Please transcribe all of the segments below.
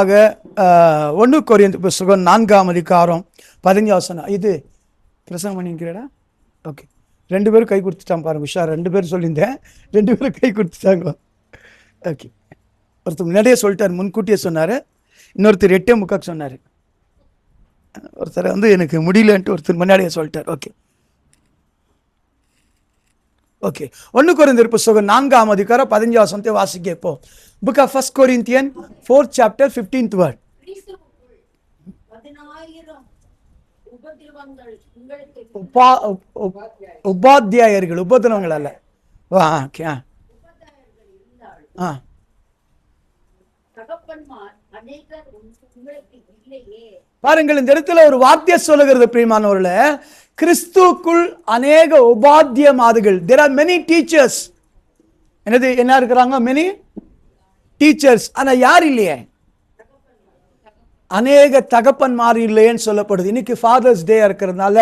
1 கொரிந்தியர் புத்தகம் 4ஆம் அதிகாரம் 15 வசனம். இது பிரசங்கம் பண்ணிக்கிறேடா. ஓகே, 2 பேரும் கை கொடுத்துட்டான் பாருங்க. உஷார், 2 பேரும் சொல்லியிருந்தேன், 2 பேரும் கை கொடுத்துட்டாங்க. ஓகே, ஒருத்தர் முன்னாடியே சொல்லிட்டார், முன்கூட்டியே சொன்னார். இன்னொருத்தர் 8:45 சொன்னார். ஒருத்தர் எனக்கு முடியலன்ட்டு ஒருத்தர் முன்னாடியே சொல்லிட்டார். ஓகே ஓகே 1 கொரிந்தியர் புத்தகம் 4ஆம் அதிகாரம் 15 வசனத்தை வாசிக்க. இப்போ Book of 1 Corinthians 4th chapter 15th word. உபாத்தியாயர்கள், உபதிரவங்கள் அல்ல. பாருங்கள், இந்த இடத்துல ஒரு வார்த்தை சொல்லுகிறது பிரியமானவர்களே, கிறிஸ்துக்குள் அநேக உபாத்தியமார்கள். There are many teachers. என்ன இருக்கிறாங்க? many teachers. ஆனா யார் இல்லையே? அநேக தகப்பன்மார் இல்லையேன்னு சொல்லப்படுது. இன்னைக்கு ஃபாதர்ஸ் டே இருக்கிறதுனால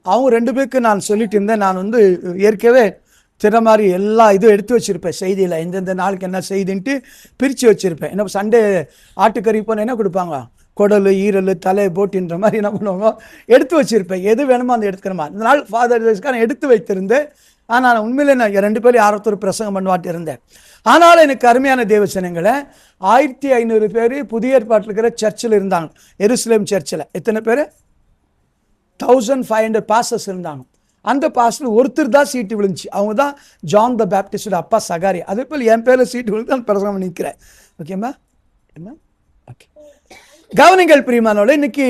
அவங்க 2 பேருக்கு நான் சொல்லிட்டு இருந்தேன். நான் ஏற்கனவே திற மாதிரி எல்லா இதுவும் எடுத்து வச்சிருப்பேன். செய்தியில் எந்தெந்த நாளுக்கு என்ன செய்தின்ட்டு பிரித்து வச்சிருப்பேன். என்ன சண்டே ஆட்டுக்கறி போன என்ன கொடுப்பாங்க? குடல், ஈரல், தலை, போட்டின்ற மாதிரி என்ன பண்ணுவாங்க, எடுத்து வச்சிருப்பேன். எது வேணுமோ அந்த எடுத்துக்கிறமா. இந்த நாள் ஃபாதர் டேஸ்க்கான எடுத்து வைத்திருந்தேன். ஆனால் உண்மையிலே நான் 2 பேரும் யாரொருத்தர் பிரசங்கம் பண்ணுவாட்டு இருந்தேன். ஆனாலும் எனக்கு அருமையான தேவசனங்களை 1500 பேர் புதிய ஏற்பாட்டில் இருக்கிற சர்ச்சில் இருந்தாங்க. எருசலேம் சர்ச்சில் எத்தனை பேர்? 1500 பாஸ்டர்ஸ் இருந்தாங்க. அந்த பாஸ்டர் ஒருத்தர் தான் சீட்டு விழுந்துச்சு. அவங்க தான் ஜான் த பேப்டிஸ்டோட அப்பா சகாரி. அதே போல் என் பேரில் சீட்டு விழுந்து நான் பிரசங்கம் நிற்கிறேன். ஓகேம்மா? என்ன ஓகே, கவனிங்கள் பிரியமானோட. இன்னைக்கு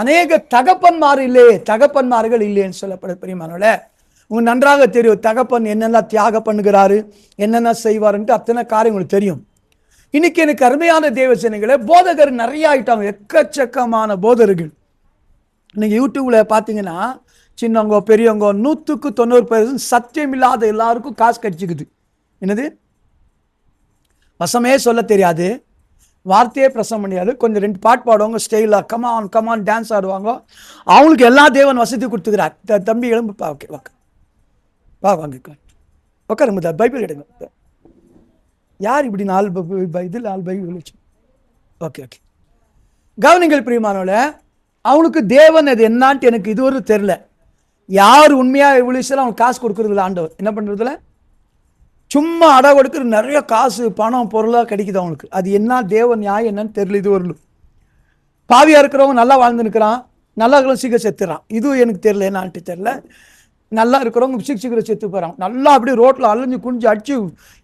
அநேக தகப்பன்மார்கள் இல்லைன்னு சொல்லப்படுது. பிரியமானோட, உங்களுக்கு நன்றாக தெரியும் தகப்பன் என்னென்ன தியாகம் பண்ணுகிறாரு, என்னென்ன செய்வாருன்ட்டு அத்தனை காரியம் உங்களுக்கு தெரியும். இன்னைக்கு எனக்கு அருமையான தேவசனங்களே, போதகர் நிறைய ஆயிட்டாங்க. எக்கச்சக்கமான போதகர்கள் இன்னைக்கு யூடியூப்ல பார்த்தீங்கன்னா, சின்னவங்க பெரியவங்க 100% சத்தியம் இல்லாத எல்லாருக்கும் காசு கடிச்சுக்குது. என்னது? வசமே சொல்ல தெரியாது, வார்த்தையே பிரசம் முடியாது. கொஞ்சம் 2 பாட்டு பாடுவாங்க, ஸ்டைலாக கமான் கமான் டான்ஸ் ஆடுவாங்க. அவங்களுக்கு எல்லா தேவன் வசதி கொடுத்துக்கிறார். தம்பி எழும்புப்பா. ஓகே ஓகே வாங்க உட்காருங்க. பைபிள் எடுங்க. யார் இப்படி 4 இதில் 4 பைபிள் வச்சு? ஓகே ஓகே, கவனிங்கள் பிரியமானோட. அவனுக்கு தேவன் அது என்னான்ட்டு எனக்கு இதுவரை தெரில. யார் உண்மையாக இவ்வளோ அவனுக்கு காசு கொடுக்குறதில்ல. ஆண்டவர் என்ன பண்ணுறதில்ல, சும்மா அடை கொடுக்குற நிறைய காசு பணம் பொருளாக கிடைக்குது அவனுக்கு. அது என்ன தேவன் நியாயம் என்னன்னு தெரியல. இது வரலும் பாவியாக இருக்கிறவங்க நல்லா வாழ்ந்துருக்கிறான், நல்லா இருக்கிறவங்க சீக்கிரம் செத்துறான். இதுவும் எனக்கு தெரியல, என்னான்ட்டு தெரில. நல்லா இருக்கிறவங்க சீக்கிரம் செத்து போகிறான். நல்லா அப்படியே ரோட்டில் அலைஞ்சு குஞ்சு அடிச்சு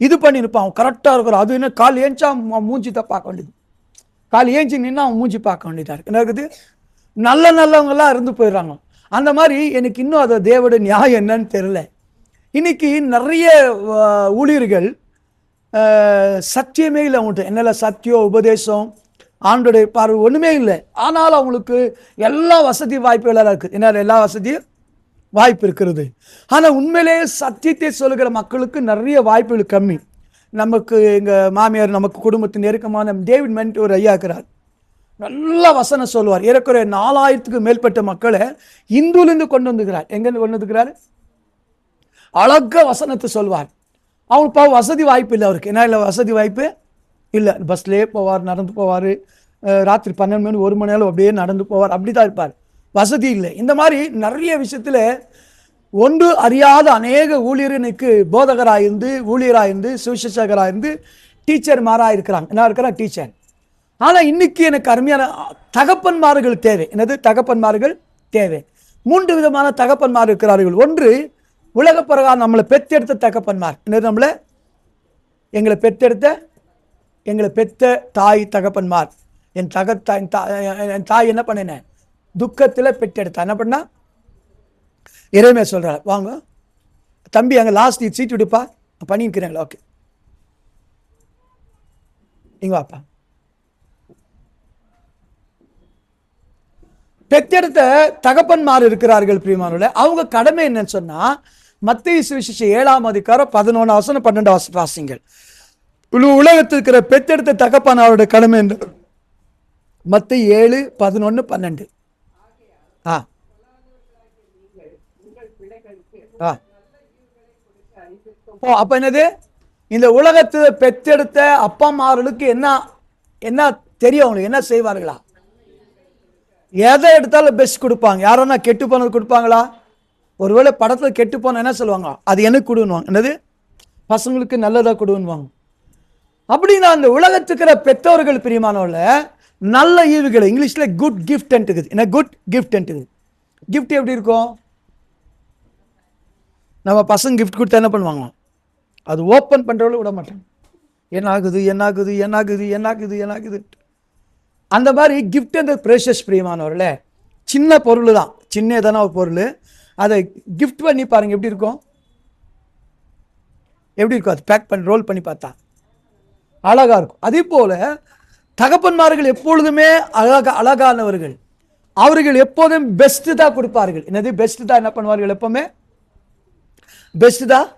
இது பண்ணியிருப்பான். அவன் கரெக்டாக இருக்கிறான். அது என்ன கால் ஏஞ்சா மூஞ்சி தான் பார்க்க வேண்டியது. கால் ஏஞ்சி நின்று அவன் மூஞ்சி பார்க்க வேண்டியதாக இருக்குது. என்ன இருக்குது? நல்லவங்கெல்லாம் இருந்து போயிடுறாங்க. அந்த மாதிரி எனக்கு இன்னும் அதை தேவோட நியாயம் என்னன்னு தெரியல. இன்னைக்கு நிறைய ஊழியர்கள் சத்தியமே இல்லை அவங்கள்ட்ட. என்னெல்லாம் சத்தியம், உபதேசம், ஆண்டோடைய பார்வை ஒன்றுமே இல்லை. ஆனாலும் அவங்களுக்கு எல்லா வசதி வாய்ப்புகளாக இருக்குது. என்ன எல்லா வசதியும் வாய்ப்பு இருக்கிறது. ஆனால் உண்மையிலேயே சத்தியத்தை சொல்லுகிற மக்களுக்கு நிறைய வாய்ப்புகள் கம்மி. நமக்கு எங்கள் மாமியார், நமக்கு குடும்பத்தின் நெருக்கமான டேவிட் மென்ட் ஒரு ஐயா இருக்கிறார். நல்ல வசனம் சொல்லுவார். ஏறக்குறைய 4000க்கு மேற்பட்ட மக்களை இந்துலேருந்து கொண்டு வந்துக்கிறார். எங்கேருந்து கொண்டு வந்துக்கிறார்? அழகா வசனத்தை சொல்வார். அவனுக்கு வசதி வாய்ப்பு இல்லை அவருக்கு. என்ன இல்லை வசதி வாய்ப்பு இல்லை. பஸ்லேயே போவார், நடந்து போவார். ராத்திரி 12 மணி 1 மணி நேரம் அப்படியே நடந்து போவார். அப்படி தான் இருப்பார். வசதி இல்லை. இந்த மாதிரி நிறைய விஷயத்தில் ஒன்று அறியாத அநேக ஊழியர்களுக்கு போதகராயிருந்து, ஊழியராயிருந்து, சுவிசேஷகராயிருந்து, டீச்சர் மாறாக இருக்கிறாங்க. என்ன இருக்கிறாங்க? டீச்சர். ஆனால் இன்னைக்கு எனக்கு அருமையான தகப்பன்மார்கள் தேவை. என்னது? தகப்பன்மார்கள் தேவை. 3 விதமான தகப்பன்மார் இருக்கிறார்கள். ஒன்று, உலக பிரகாரம் நம்மளை பெற்றெடுத்த தகப்பன்மார். என்னது? எங்களை பெற்ற தாய் தகப்பன்மார். என் தாய் என்ன பண்ணினேன்? துக்கத்தில் பெற்றெடுத்தா. என்ன பண்ணா? இறைமையா சொல்கிறார். வாங்க தம்பி, அங்கே லாஸ்ட் சீட்டு விடுப்பா, பண்ணிக்கிறீங்களா? ஓகே, இங்க வாப்பா. பெற்றெடுத்த தகப்பன்மார் இருக்கிறார்கள் பிரியமானவர்களே. அவங்க கடமை என்னன்னு சொன்னா, மத்தேயு சுவிசேஷம் 7ஆம் அதிகாரம் 11 வசனம் 12 வாசிங்கள். உலகத்தில் இருக்கிற பெற்றெடுத்த தகப்பனாரோட கடமை என்ன? மத்தேயு 7, 11, 12. அப்ப என்னது? இந்த உலகத்தை பெற்றெடுத்த அப்பா அம்மார்களுக்கு என்ன என்ன தெரியும் அவங்களுக்கு என்ன செய்வார்களா? எதை எடுத்தாலும் பெஸ்ட் கொடுப்பாங்க. யாரன்னா கெட்டு போனது கொடுப்பாங்களா? ஒருவேளை படத்தில் கெட்டு போன என்ன சொல்லுவாங்க? அது எனக்கு கொடுன்னுவாங்க. என்னது? பசங்களுக்கு நல்லதாக கொடுன்னுவாங்க. அப்படின்னா அந்த உலகத்துக்கிற பெற்றோர்கள் பிரியமானவர்கள நல்ல ஈவுகளை இங்கிலீஷ்ல குட் கிஃப்ட் இருக்குது. என்ன குட் கிஃப்ட் இருக்குது? கிஃப்ட் எப்படி இருக்கும்? நம்ம பசங்க கிஃப்ட் கொடுத்தா என்ன பண்ணுவாங்க? அது ஓப்பன் பண்ணுறவங்கள விட மாட்டாங்க. என்னாகுது என்னாகுது என்னாகுது என்னாகுது என்னாகுது. அந்த மாதிரி கிஃப்ட் அந்த ப்ரெஷஸ் பிரியமானவர்களே சின்ன பொருள் தான், சின்னதான ஒரு பொருள். அதை கிஃப்ட் பண்ணி பாருங்க எப்படி இருக்கும்? எப்படி இருக்கும்? அது பேக் பண்ணி ரோல் பண்ணி பார்த்தா அழகா இருக்கும். அதே போல தகப்பன்மார்கள் எப்பொழுதுமே அழகானவர்கள். அவர்கள் எப்போதும் பெஸ்ட் தான் கொடுப்பார்கள். என்னது? பெஸ்ட் தான் என்ன பண்ணுவார்கள்? எப்பவுமே பெஸ்ட் தான்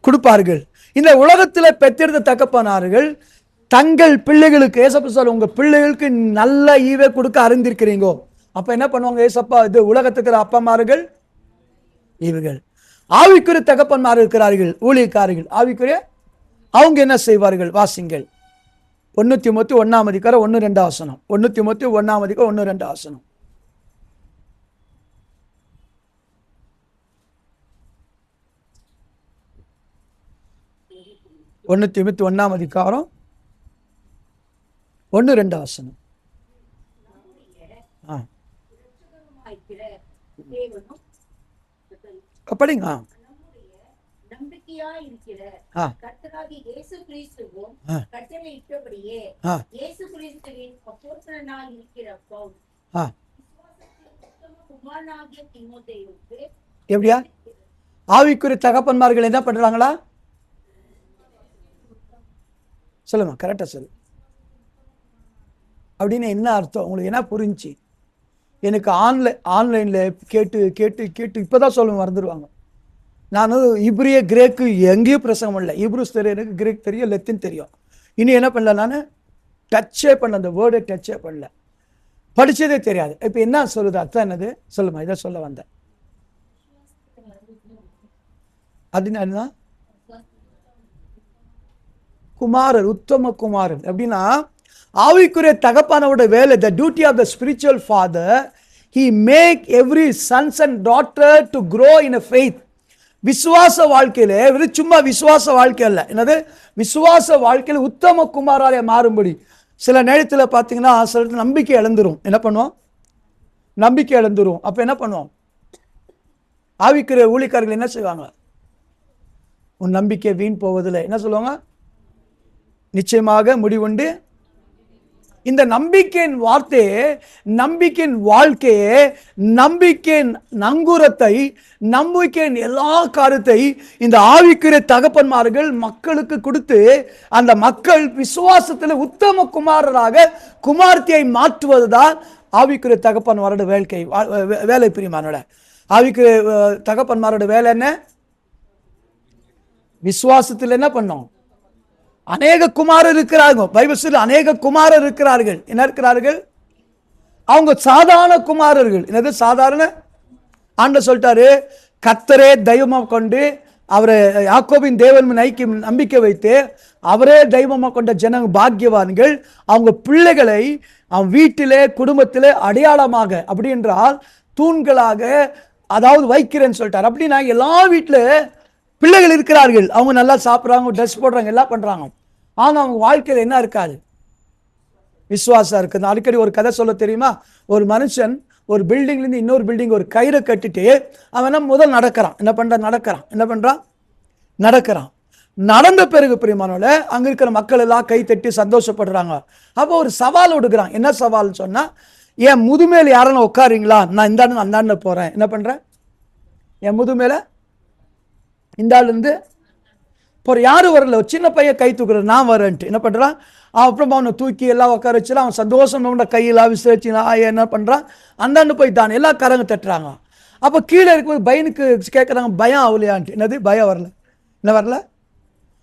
கொடுப்பார்கள். இந்த உலகத்தில் பெற்றெடுத்த தகப்பனார்கள் தங்கள் பிள்ளைகளுக்கு, ஏசப்பா சொல்ல உங்க பிள்ளைகளுக்கு நல்ல ஈவை கொடுக்க அறிந்திருக்கிறீங்கோ. அப்ப என்ன பண்ணுவாங்க? ஏசப்பா இது உலகத்துக்கு அப்பமார்கள் ஈவுகள். ஆவிக்குரிய தகப்பன்மார் இருக்கிறார்கள், ஊழியக்காரர்கள். ஆவிக்குரிய அவங்க என்ன செய்வார்கள்? வாசிங்கள் 1 தீமோத்தேயு 1:1 1-2 வசனம். 1 தீமோத்தேயு 1:1 1-2 வசனம். 1 தீமோத்தேயு 1:1 1-2 வசனம். படிங்க. எப்படியா ஆவிக்குரிய தகப்பன்மார்கள் என்ன பண்றாங்களா? சொல்லுங்க, கரெக்டா சொல்லு. அப்படின்னு என்ன அர்த்தம்? உங்களுக்கு என்ன புரிஞ்சு? எனக்கு ஆன்லைன்ல கேட்டு கேட்டு கேட்டு இப்பதான் சொல்லுங்க மறந்துடுவாங்க. நான் இப்ரிய கிரேக்கு எங்கேயும் பிரசங்கம் இல்லை. இப்ரூஸ் தெரியும், எனக்கு கிரேக் தெரியும், லெத்தின் தெரியும். இனி என்ன பண்ணல, நான் டச்சே பண்ணல, அந்த வேர்டை டச்சே பண்ணல, படிச்சதே தெரியாது. இப்போ என்ன சொல்லுது? அர்த்தம் என்னது? சொல்லுமா, இதை சொல்ல வந்தேன். அப்படின்னா குமாரர், உத்தம குமாரன். அப்படின்னா ஆவிக்குரிய தகப்பானோட வேலை, the duty of the spiritual father, he make every sons and daughter to grow in a faith. விசுவாச வாழ்க்கையில சும்மா விசுவாச வாழ்க்கை அல்ல, என்னது? விசுவாச வாழ்க்கையில உத்தம குமாராலே மாறும்படி. சில நேரத்தில் பார்த்தீங்கன்னா சில நம்பிக்கை இழந்துரும். என்ன பண்ணுவோம்? நம்பிக்கை இழந்துரும். அப்ப என்ன பண்ணுவோம்? ஆவிக்குரிய ஊழியக்காரர்கள் என்ன செய்வாங்க? உன் நம்பிக்கை வீண் போவதில்லை என்ன சொல்லுவாங்க? நிச்சயமாக முடிவுண்டு. இந்த நம்பிக்கையின் வார்த்தையே, நம்பிக்கையின் வாழ்க்கையே, நம்பிக்கையின் நங்கூரத்தை, நம்பிக்கையின் எல்லா காரியத்தை இந்த ஆவிக்குரிய தகப்பன்மார்கள் மக்களுக்கு கொடுத்து அந்த மக்கள் விசுவாசத்தில் உத்தம குமாரராக குமார்த்தியை மாற்றுவதுதான் ஆவிக்குரிய தகப்பன்மாரோட வேலை பிரியமானோட. ஆவிக்குரிய தகப்பன்மாரோட வேலை என்ன? விசுவாசத்தில் என்ன பண்ணோம்? அநேக குமாரர் இருக்கிறார்கள். பைபிள் சொல்லி அநேக குமாரர் இருக்கிறார்கள். என்ன இருக்கிறார்கள்? அவங்க சாதாரண குமாரர்கள். என்னது சாதாரண? ஆண்டவர் சொல்லிட்டாரு, கர்த்தரே தெய்வமாக கொண்டு அவரை யாக்கோபின் தேவன் நம்பிக்கை வைத்து அவரே தெய்வமாக கொண்ட ஜனங்க பாக்கியவான்கள். அவங்க பிள்ளைகளை அவன் வீட்டிலே குடும்பத்திலே அடையாளமாக, அப்படி என்றால் தூண்களாக, அதாவது வைக்கிறேன்னு சொல்லிட்டார். அப்படின்னா எல்லா வீட்டில் பிள்ளைகள் இருக்கிறார்கள். அவங்க நல்லா சாப்பிட்றாங்க, ட்ரெஸ் போடுறாங்க, எல்லாம் பண்றாங்க. ஆனால் அவங்க வாழ்க்கையில் என்ன இருக்காது? விசுவாசம் இருக்குது. அடிக்கடி ஒரு கதை சொல்ல தெரியுமா? ஒரு மனுஷன் ஒரு பில்டிங்லேருந்து இன்னொரு பில்டிங் ஒரு கயிறை கட்டிட்டு அவன் முதல் நடக்கிறான். என்ன பண்றான்? நடக்கிறான். நடந்த பிறகு பிரியமானவர்களே அங்க இருக்கிற மக்கள் எல்லாம் கை தட்டி சந்தோஷப்படுறாங்க. அப்போ ஒரு சவால் விடுக்கிறான். என்ன சவால்னு சொன்னா, என் முதுமேல யாரும் உட்காருங்களா, நான் இந்த அந்தாண்ட போறேன். என்ன பண்றேன்? என் முதுமேல இந்த ஆள் இருந்து இப்போ யாரும் வரல, ஒரு சின்ன பையன் கை தூக்குற, நான் வரேன்ட்டு என்ன பண்றான்? அப்புறம் அவனை தூக்கி எல்லாம் உட்கார வச்சுலாம் அவன் சந்தோஷம் கையெல்லாம் விசிறிச்சு என்ன பண்றான்? அந்தாண்டு போயிட்டான். எல்லாம் கரங்க தட்டுறாங்க. அப்போ கீழே இருக்கும்போது பையனுக்கு கேட்குறாங்க, பயம் ஆகலையான்ட்டு. என்னது பயம் வரல? என்ன வரல?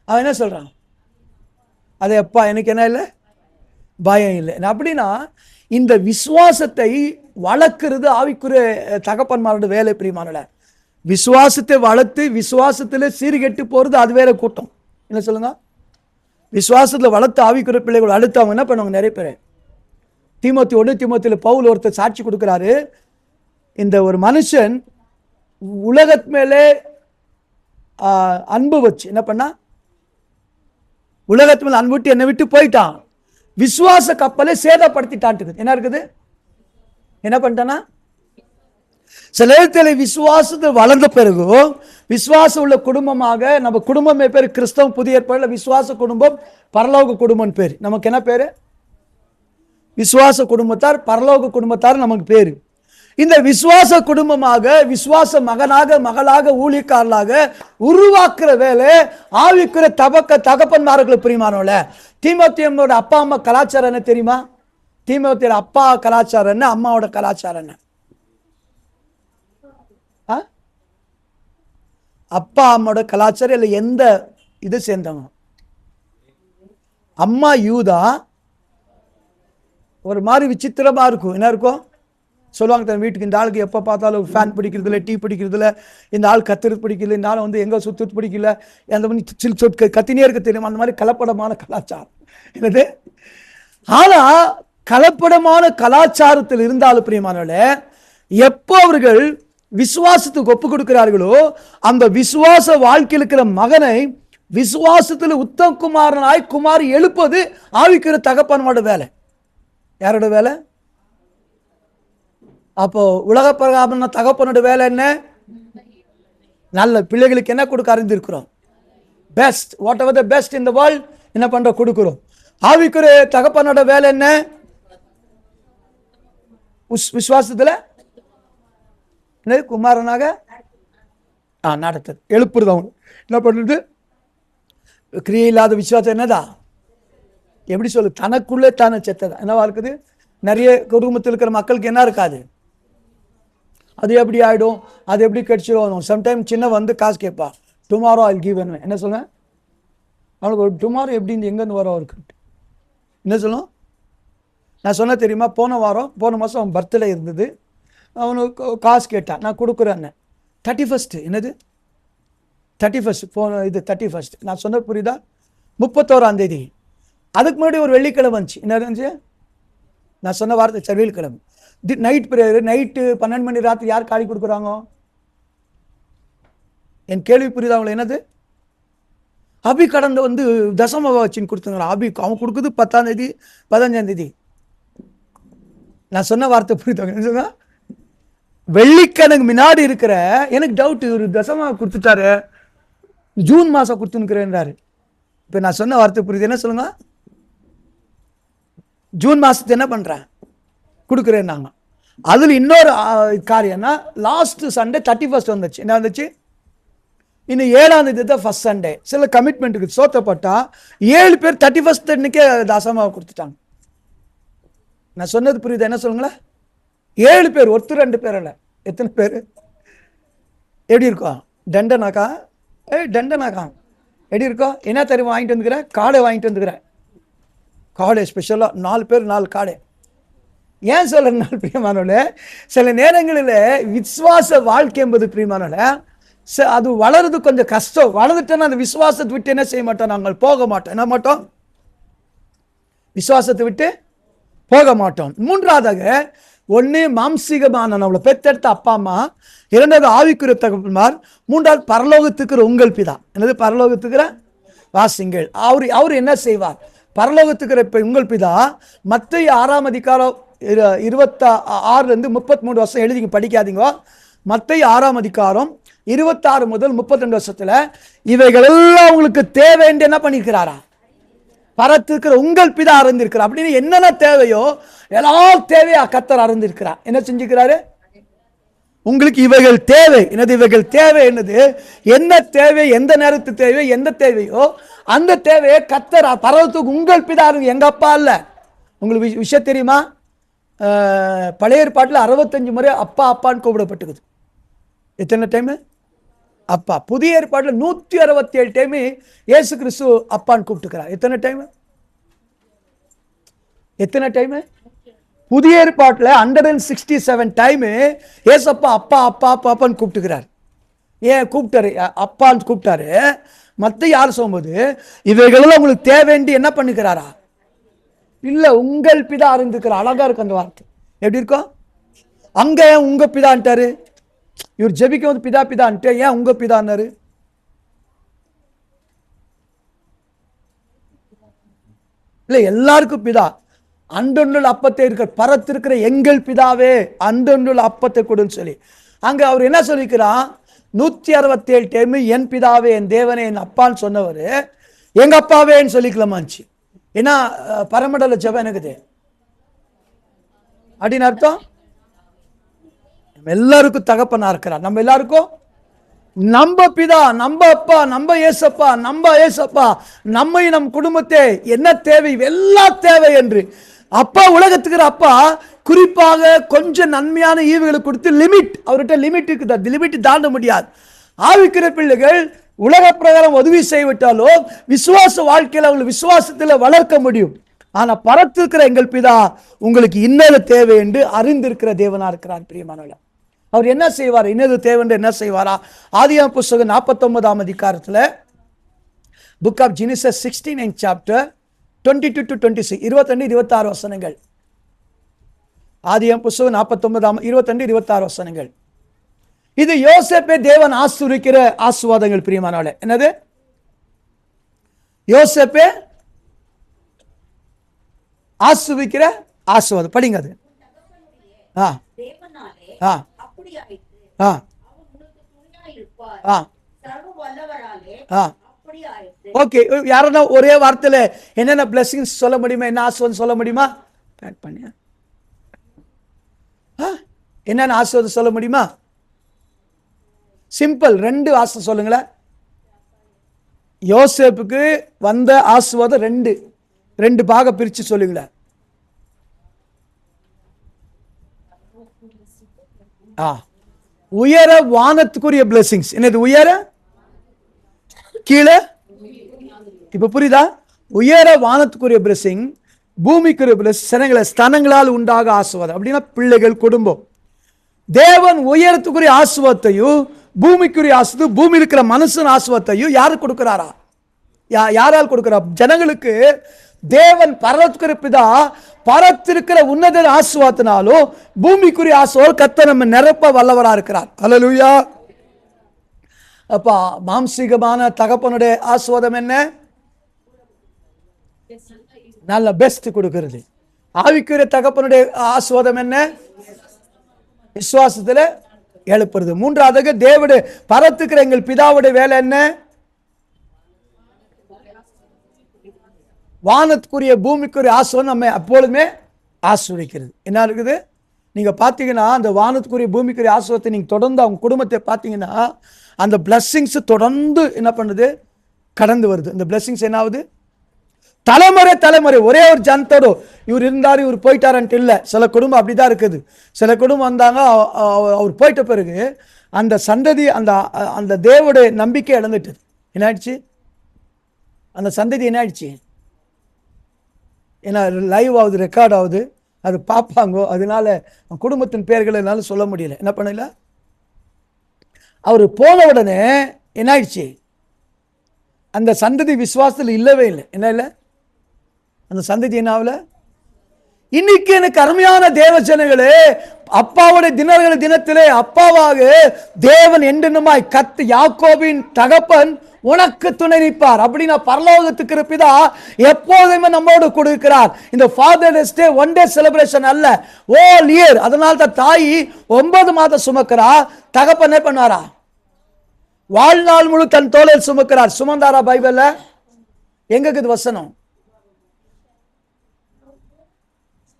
அவன் என்ன சொல்றான்? அது எப்பா எனக்கு என்ன இல்லை, பயம் இல்லை. அப்படின்னா இந்த விசுவாசத்தை வளர்க்கிறது ஆவிக்குரிய தகப்பன்மாரோட வேலை பிரியமானல. விசுவாசத்தை வளர்த்து விசுவாசத்துல சீர்கெட்டு போறது அது வேற கூட்டம். என்ன சொல்லுங்க? விசுவாசத்துல வளர்த்து ஆவிக்குரிய பிள்ளைகள் அடுத்து அவங்க என்ன பண்ணுவாங்க? நிறைய பேர் தீமோத்தேயுல பவுல் ஒருத்தர் சாட்சி கொடுக்கிறாரு, இந்த ஒரு மனுஷன் உலகத்து மேலே அன்பு வச்சு என்ன பண்ணா, உலகத்து மேல அன்பு விட்டு என்னை விட்டு போயிட்டான், விசுவாச கப்பலை சேதப்படுத்திட்டான். என்ன இருக்குது, என்ன பண்ணிட்டானா, சில நேரத்தில் விசுவாசத்தில் வளர்ந்த பிறகு விசுவாசம் உள்ள குடும்பமாக, நம்ம குடும்பமே பேர் கிறிஸ்தவ புதிய ஏற்பாடுல விசுவாச குடும்பம் பரலோக குடும்பம் பேர். நமக்கு என்ன பேரு, விசுவாச குடும்பத்தார் பரலோக குடும்பத்தார் நமக்கு பேரு. இந்த விசுவாச குடும்பமாக, விசுவாச மகனாக மகளாக ஊழியக்காரலாக உருவாக்குற வேலை ஆவிக்குற தகப்பன்மார்கள் பிரியமானோல. தீமோத்தேயோட அப்பா அம்மா கலாச்சாரம் என்ன தெரியுமா? தீமோத்தேயோட அப்பா கலாச்சாரம் என்ன, அம்மாவோட கலாச்சாரம் என்ன? அப்பா அம்மாவோட கலாச்சாரம் இல்லை எந்த இது சேர்ந்தவங்க? அம்மா யூதா, ஒரு மாதிரி விசித்திரமா இருக்கும். என்ன இருக்கும் சொல்லுவாங்க, தன் வீட்டுக்கு இந்த ஆளுக்கு எப்போ பார்த்தாலும் ஃபேன் பிடிக்கிறது இல்லை, டீ பிடிக்கிறது இல்லை, இந்த ஆள் கத்துறது பிடிக்கல, இந்த ஆள் எங்கே சுற்றுறது பிடிக்கல, அந்த மாதிரி சொற்க கத்தினே இருக்க தெரியும். அந்த மாதிரி கலப்படமான கலாச்சாரம் என்னது. ஆனால் கலப்படமான கலாச்சாரத்தில் இருந்தாலும் பிரியமானவர்களே, எப்போ அவர்கள் விசுவாசத்துக்கு ஒப்பு கொடுக்கிறார்களோ அந்த விசுவாச வாழ்க்கையில் இருக்கிற மகனை விசுவாசத்தில் உத்தம குமாரனாய் குமாரி எழுப்பது ஆவிக்கிற தகப்பனோட வேலை. யாரோட வேலை? அப்போ உலக பிரகாரம் தகப்பனோட வேலை என்ன? நல்ல பிள்ளைகளுக்கு என்ன கொடுக்க அறிந்திருக்கிறோம்? Best, what ever the best in the world என்ன பண்ற கொடுக்கிறோம். ஆவிக்குற தகப்பனோட வேலை என்ன? விசுவாசத்துல குமாரனாக நடத்துது, எழுப்புறது. அவங்க என்ன பண்றது? கிரியை இல்லாத விசுவாசம் என்னதா, எப்படி சொல்லு, தனக்குள்ளே தானே செத்ததா என்னவா இருக்குது. நிறைய குடும்பத்தில் இருக்கிற மக்களுக்கு என்ன இருக்காது, அது எப்படி ஆகிடும், அது எப்படி கிடைச்சிடும். சம்டைம் சின்ன காசு கேட்பா, டுமாரோ ஐ கிவ் என்ன சொல்லுவேன், அவனுக்கு ஒரு டுமாரோ எப்படி எங்கேருந்து வர இருக்கு என்ன சொல்லும். நான் சொன்ன தெரியுமா, போன மாதம் அவன் பர்த்டே இருந்தது, அவனுக்கு காசு கேட்டான், நான் கொடுக்குறேன்னு. 31 என்னது 31 போன இது 31 நான் சொன்ன புரியுதா, 31ஆம் தேதி. அதுக்கு முன்னாடி ஒரு வெள்ளிக்கிழமை வந்துச்சு. என்ன இருந்துச்சு நான் சொன்ன வார்த்தை? வெள்ளிக்கிழமை நைட் பிரேயர், நைட்டு 12 மணி ராத்திரி யார் காடி கொடுக்குறாங்க? என் கேள்வி புரியுதா அவங்களை? என்னது அபி கடந்த தசம வச்சுன்னு கொடுத்துங்களா? அபி அவன் கொடுக்குது 10ஆம் தேதி 15ஆம் தேதி. நான் சொன்ன வார்த்தை புரியுதா? வெள்ளிக்கிழமைக்கு முன்னாடி இருக்கிற எனக்கு டவுட், ஒரு தசமா கொடுத்துட்டாரு, ஜூன் மாசம் கொடுத்துருக்கிறேன்றாரு. இப்ப நான் சொன்ன வார்த்தை புரியுது? என்ன சொல்லுங்க, ஜூன் மாசத்து என்ன பண்றேன் கொடுக்குறேன் நாங்க. அதுல இன்னொரு காரியம்னா, லாஸ்ட் சண்டே 31 வந்துச்சு. என்ன வந்துச்சு? இன்னும் 7ஆம் தேதி தான் ஃபர்ஸ்ட் சண்டே. சில கமிட்மெண்ட்டுக்கு சோத்தப்பட்டா 7 பேர் 31 அன்னைக்கே தசமாவை கொடுத்துட்டாங்க. நான் சொன்னது புரியுது? என்ன சொல்லுங்களேன், 7 பேர், ஒருத்தர் 2 பேர் அல்ல, எத்தனை பேர்? எப்படி இருக்கும் டண்டனாக்கா? டண்டனாக்கா எப்படி இருக்கும்? என்ன தெரியுமா வாங்கிட்டு வந்துக்கிறேன்? காடை வாங்கிட்டு வந்துக்கிறேன். காடை ஸ்பெஷலாக 4 பேர் 4 காடை. ஏன் சொல்ற 4 பிரியமானவர்களே, சில நேரங்களில் விசுவாச வாழ்க்கை என்பது பிரியமானவர்களே, அது வளருது கொஞ்சம் கஷ்டம். வளர்ந்துட்டோன்னா அந்த விசுவாசத்தை விட்டு என்ன செய்ய மாட்டோம், நாங்கள் போக மாட்டோம். என்ன மாட்டோம்? விசுவாசத்தை விட்டு போக மாட்டோம். மூன்றாவதாக, ஒன்னு மாம்சீகமான நம்மளை பெத்தெடுத்த அப்பா அம்மா, இரண்டாவது ஆவிக்குரிய தகப்பன்மார், மூன்றாவது பரலோகத்துக்குற உங்கள் பிதா. என்னது பரலோகத்துக்குற வாசிங்கள். அவர் என்ன செய்வார்? பரலோகத்துக்குற உங்கள் பிதா மத்தேயு 6ஆம் அதிகாரம் 26 33 வருஷம் எழுதிங்க, படிக்காதீங்க. மத்தேயு 6ஆம் அதிகாரம் 26 முதல் 32 வருஷத்துல இவைகள் எல்லாம் உங்களுக்கு தேவை என்று என்ன பண்ணிருக்கிறாரா? பரத்திருக்கிற உங்கள் பிதா அறிந்திருக்கிறார். அப்படின்னு என்னென்ன தேவையோ எல்லா தேவையா கர்த்தர் அறிந்திருக்கிறார். என்ன செஞ்சுக்கிறாரு? உங்களுக்கு இவைகள் தேவை. என்னது இவைகள் தேவை? என்னது என்ன தேவை, எந்த நேரத்து தேவை, எந்த தேவையோ அந்த தேவையை கர்த்தர் பரவத்துக்கு உங்கள் பிதா. எங்க அப்பா இல்ல. உங்களுக்கு விஷயம் தெரியுமா? பழைய ஏற்பாட்டில் 65 முறை அப்பா அப்பான்னு கூப்பிடப்பட்டுக்குது. எத்தனை டைம் அப்பா? புதிய ஏற்பாட்டில் 167 டைம் இயேசு கிறிஸ்து அப்பான்னு கூப்பிட்டுக்கிறார். எத்தனை டைம்? எத்தனை டைம்? புதிய ஏற்பாட்டில் 167 டைம் ஏசப்பா அப்பா அப்பா அப்பா அப்பான்னு கூப்பிட்டுக்கிறார். ஏன் கூப்பிட்டாரு? அப்பான்னு கூப்பிட்டாரு. மத்த யார் சொல்லும்போது இவைகளெல்லாம் உங்களுக்கு தேவைன்னு என்ன பண்ணிக்கிறாரா? இல்ல, உங்கள் பிதா அறிந்திருக்கிற. அழகா இருக்கு அந்த வார்த்தை. எப்படி இருக்கும்? அங்க உங்க பிதான்ட்டாரு, இவர் ஜெபிக்கும் போது பிதா பிதான்ட்டு ஏன் உங்க பிதான்னாரு? இல்ல, எல்லாருக்கும் பிதா. அன்றொன்றுள்ள அப்பத்தை இருக்கிற பரத்திருக்கிற எங்கள் பிதாவே அன்றொன்றுள்ள அப்பத்தை கொடுன்னு சொல்லி அங்க அவர் என்ன சொல்லிக்கிறான்? 167 டைம் என் பிதாவே, என் தேவனே, என் அப்பான்னு சொன்னவர் எங்க அப்பாவேன்னு சொல்லிக்கலாமாச்சு. ஏன்னா பரமண்டல ஜெபம் எனக்குது அப்படின்னு அர்த்தம். நம்ம எல்லாருக்கும் தகப்பனா இருக்கிறார். நம்ம எல்லாருக்கும் நம்ம பிதா, நம்ம அப்பா, நம்ம ஏசப்பா, நம்ம ஏசப்பா, நம்மை, நம் குடும்பத்தை, என்ன தேவை எல்லாம் தேவை என்று அப்பா, உலகத்துக்கு அப்பா குறிப்பாக கொஞ்சம் நன்மையான ஈவுகளை கொடுத்து லிமிட், அவர்கிட்ட லிமிட் இருக்குது, அந்த லிமிட் தாண்ட முடியாது. ஆவிக்கிற பிள்ளைகள் உலக பிரகாரம் உதவி செய்விட்டாலோ விசுவாச வாழ்க்கையில் அவங்க விசுவாசத்தில் வளர்க்க முடியும். ஆனா பரத்திருக்கிற எங்கள் பிதா உங்களுக்கு இன்னொரு தேவை என்று அறிந்திருக்கிற தேவனா இருக்கிறார். பிரியமானவர்களே, அவர் என்ன செய்வார்? இன்னொரு தேவை என்று என்ன செய்வாரா? ஆதியாகமம் புத்தகம் 49ஆம் அதிகாரத்தில் book of Genesis 69 chapter 22 to 26 22 26 வசனங்கள். ஆதியாகமம் புத்தகம் 49 22 26 வசனங்கள். இது யோசேப்பை தேவன் ஆசீர்வதிக்கிற ஆசீர்வாதங்கள். பிரியமானவர்களே, என்னது? யோசேப்பை ஆசீர்வதிக்கிற ஆசீர்வாதம். படிங்க அது. ஓகே, யாரா ஒரே வார்த்தையில என்னென்ன பிளெஸிங்ஸ் சொல்ல முடியுமா? என்ன ஆசீர்வாதம் சொல்ல முடியுமா? என்னென்ன ஆசீர்வாதம் சொல்ல முடியுமா? சிம்பிள், 2 ஆசீர்வாதம் சொல்லுங்களேன். யோசேப்புக்கு வந்த ஆசீர்வாதம் 2 பாக பிரிச்சு சொல்லுங்களேன். உயர வானத்துக்குரிய பிளெஸிங்ஸ். என்னது? உயர கீழே. இப்ப புரியுதா? உயர வானத்துக்குரிய பிளெஸிங், பூமிக்குரிய பிளெஸிங், ஸ்தனங்களால் உண்டாக ஆசீர்வாதம். அப்படின்னா பிள்ளைகள், குடும்பம். தேவன் உயரத்துக்குரிய ஆசீர்வாதத்தையும் பூமிக்குரிய ஆசீர்வாதம், பூமி இருக்கிற மனுஷன் ஆசீர்வாதத்தையும் யாரு கொடுக்கிறாரா? யாரால் கொடுக்கிறார்? ஜனங்களுக்கு. தேவன் பரலோகத்துக்குரிய பிதா பரத்திருக்கிற உன்னத ஆசீர்வாதத்தினாலும் பூமிக்குரிய ஆசீர்வாதம் கர்த்தர் நம்ம நிரப்ப வல்லவரா இருக்கிறார். அல்லேலூயா. அப்பா, மாம்சீகமான தகப்பனுடைய ஆசீர்வாதம் என்ன? நல்ல பெஸ்ட் கொடுக்கிறது. ஆவிக்குரிய தகப்பனுடைய ஆசீர்வாதம் என்ன? விசுவாசத்துல எழுப்புறது. 3வது தேவனுடைய பரத்துக்கிற எங்கள் பிதாவுடைய வேலை என்ன? வானத்துக்குரிய பூமிக்குரிய ஆசீர்வாதம் நம்ம எப்பொழுதுமே ஆசீர்வதிக்கிறது. என்ன இருக்குது? நீங்க பாத்தீங்கன்னா அந்த வானத்துக்குரிய பூமிக்குரிய ஆசீர்வாதத்தை நீங்க தொடர்ந்து அவங்க குடும்பத்தை பார்த்தீங்கன்னா அந்த பிளஸ்ஸிங்ஸ் தொடர்ந்து என்ன பண்ணுது? கடந்து வருது. இந்த பிளஸ்ஸிங்ஸ் என்ன ஆகுது? தலைமுறை தலைமுறை ஒரே ஒரு ஜனத்தோடு இவர் இருந்தார், இவர் போயிட்டாருன்ட்டு இல்லை. சில குடும்பம் அப்படிதான் இருக்குது. சில குடும்பம் வந்தாங்க, அவர் போயிட்ட பிறகு அந்த சந்ததி அந்த தேவனுடைய நம்பிக்கை இழந்துட்டது. என்ன ஆயிடுச்சு? அந்த சந்ததி என்ன ஆயிடுச்சு? ஏன்னா லைவ் ஆகுது, ரெக்கார்ட் ஆகுது, அது பார்ப்பாங்க. அதனால குடும்பத்தின் பெயர்களை என்னால் சொல்ல முடியல. என்ன பண்ணல? அவர் போன உடனே என்ன ஆயிடுச்சு? அந்த சந்ததி விசுவாசத்தில் இல்லவே இல்லை. என்ன இல்லை? அந்த சந்ததி என்ன ஆகல? இன்னைக்கு எனக்கு அருமையான தேவ ஜனங்களே, அப்பாவுடைய தினத்திலே அப்பாவாக தேவன் என்றென்னுமாய் கர்த்த யாக்கோபின் தகப்பன் உனக்கு துணை நிற்பார். அப்படின்னா பரலோகத்துக்கு பிதா எப்போதுமே நம்மோடு கொடுக்கிறார். இந்த Father's Day one day celebration அல்ல, ஓல் இயர். அதனால தான் தாய் 9 மாதம் சுமக்கிறா, தகப்பன் என்ன பண்ணுவாரா? வாழ்நாள் முழு தன் தோளில் சுமக்கிறார். சுமந்தாரா? பைபிள்ல எங்க இருக்குது வசனம்?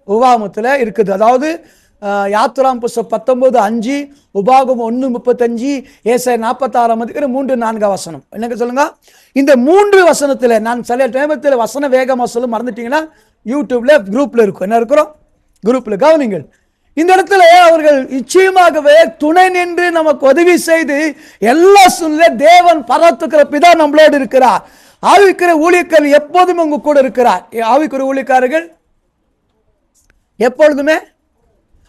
உபாகமத்தில் இருக்குது. அதாவது யாத்திராம் புஸ்தகம் 19:5, உபாகம் 1:35, ஏசாயா 46 3-4 வசனம். என்னங்க சொல்லுங்க? இந்த 3 வசனத்தில் நான் சில டைமத்தில் வசன வேகமாக சொல்ல மறந்துட்டீங்கன்னா யூடியூப்ல குரூப்ல இருக்கும். என்ன இருக்கிறோம்? குரூப்ல கவனிங்கள். இந்த இடத்துல அவர்கள் நிச்சயமாகவே துணை நின்று நமக்கு உதவி செய்து எல்லா சூழ்நிலை தேவன் பரத்துக்கிற பிதா நம்மளோடு இருக்கிறார். ஆவிக்குரிய ஊழியக்காரர்கள் எப்போதுமே உங்க கூட இருக்கிறார். ஆவிக்குரிய ஊழியக்காரர்கள் எப்பொழுதுமே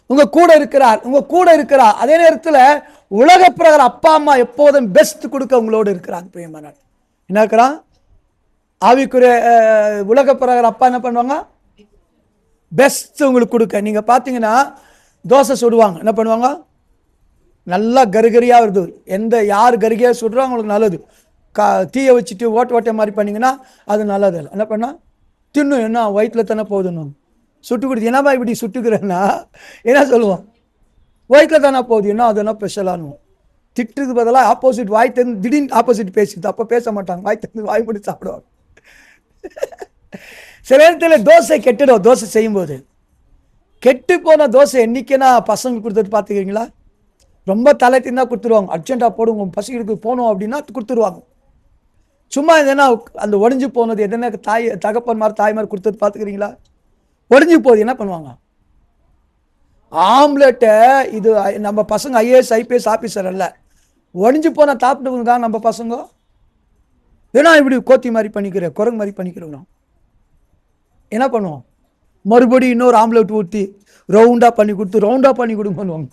உங்க கூட இருக்கிறார், உங்க கூட இருக்கிறார். அதே நேரத்தில் உலக பிரகாரம் அப்பா அம்மா எப்போதும் பெஸ்ட் கொடுக்க உங்களோடு இருக்கிறாங்க. பிரியமானவர்களே, என்ன இருக்கிறான்? ஆவிக்குரிய உலக பிரகாரம் அப்பா என்ன பண்ணுவாங்க? பெஸ்ட் உங்களுக்கு கொடுக்க. நீங்கள் பார்த்தீங்கன்னா தோசை சுடுவாங்க, என்ன பண்ணுவாங்க, நல்லா கருகரியாக வருது. யார் கருகையாக சுடுறோம் அவங்களுக்கு நல்லது. தீயை வச்சுட்டு ஓட்டை மாதிரி பண்ணிங்கன்னா அது நல்லது இல்லை. என்ன பண்ணால் தின்னும், என்ன வயிற்றில் தானே போகுதுன்னு சுட்டு கொடுத்து, என்னப்பா இப்படி சுட்டுக்கிறேன்னா என்ன சொல்லுவோம், வயிற்றில் தானே போகுது, என்ன அது என்ன ஸ்பெஷலானுவோம். திட்டுக்கு பதிலாக ஆப்போசிட் வாய் தெரிந்து திடீர்னு ஆப்போசிட் பேசிட்டு அப்போ பேச மாட்டாங்க, வாய் தெரிந்து வாய் பண்ணி சாப்பிடுவாங்க. சில நேரத்தில் தோசை கெட்டுடும். தோசை செய்யும்போது கெட்டு போன தோசை என்னைக்குன்னா பசங்க கொடுத்துட்டு பார்த்துக்கிறீங்களா, ரொம்ப தலை தின்னா கொடுத்துருவாங்க. அர்ஜென்ட்டாக போடுவோம், பசங்களுக்கு போகணும் அப்படின்னா கொடுத்துருவாங்க. சும்மா எதுனா அந்த ஒடிஞ்சு போனது எதுனா தகப்பன் மாதிரி தாய் மாதிரி கொடுத்தது பார்த்துக்கிறீங்களா, ஒடிஞ்சு போகுது, என்ன பண்ணுவாங்க, ஆம்லெட்டை. இது நம்ம பசங்க ஐஏஎஸ் ஐபிஎஸ் ஆஃபீஸர் அல்ல, ஒடிஞ்சு போன தாப்பிட்டு தான் நம்ம பசங்க. ஏன்னா இப்படி கோத்தி மாதிரி பண்ணிக்கிற, குரங்கு மாதிரி பண்ணிக்கிறோம். என்ன பண்ணுவோம், மறுபடியும் இன்னொரு ஆம்லெட் ஊற்றி ரவுண்டாக பண்ணி கொடுங்க.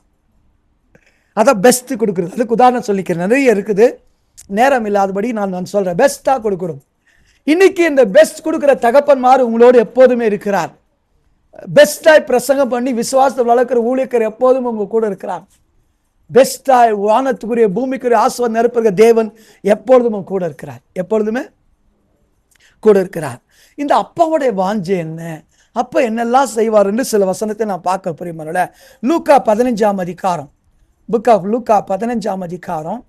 அதான் பெஸ்ட்டு கொடுக்குறது. அதுக்கு உதாரணம் சொல்லிக்கிறேன், நிறைய இருக்குது, நேரம் இல்லாதபடி நான் சொல்கிறேன். பெஸ்ட்டாக கொடுக்குறோம். இன்னைக்கு இந்த பெஸ்ட் கொடுக்குற தகப்பன்மார் உங்களோடு எப்போதுமே இருக்கிறார். பெஸ்ட்டாய் பிரசங்கம் பண்ணி விசுவாசத்தை வளர்க்குற ஊழியர் எப்போதும் உங்க கூட இருக்கிறார். பெஸ்ட்டாய் வானத்துக்குரிய பூமிக்குரிய ஆசீர்வாதம் நிரப்புகிற தேவன் எப்பொழுதும் கூட இருக்கிறார், எப்பொழுதுமே கூட இருக்கிறார். இந்த அப்பாவுடைய வாஞ்சை என்ன, அப்பா என்னெல்லாம் செய்வார் என்று சில வசனத்தை நான் பார்க்க புரியுமா. லூக்கா 15ஆம் அதிகாரம், புக் ஆஃப் லூக்கா 15ஆம் அதிகாரம்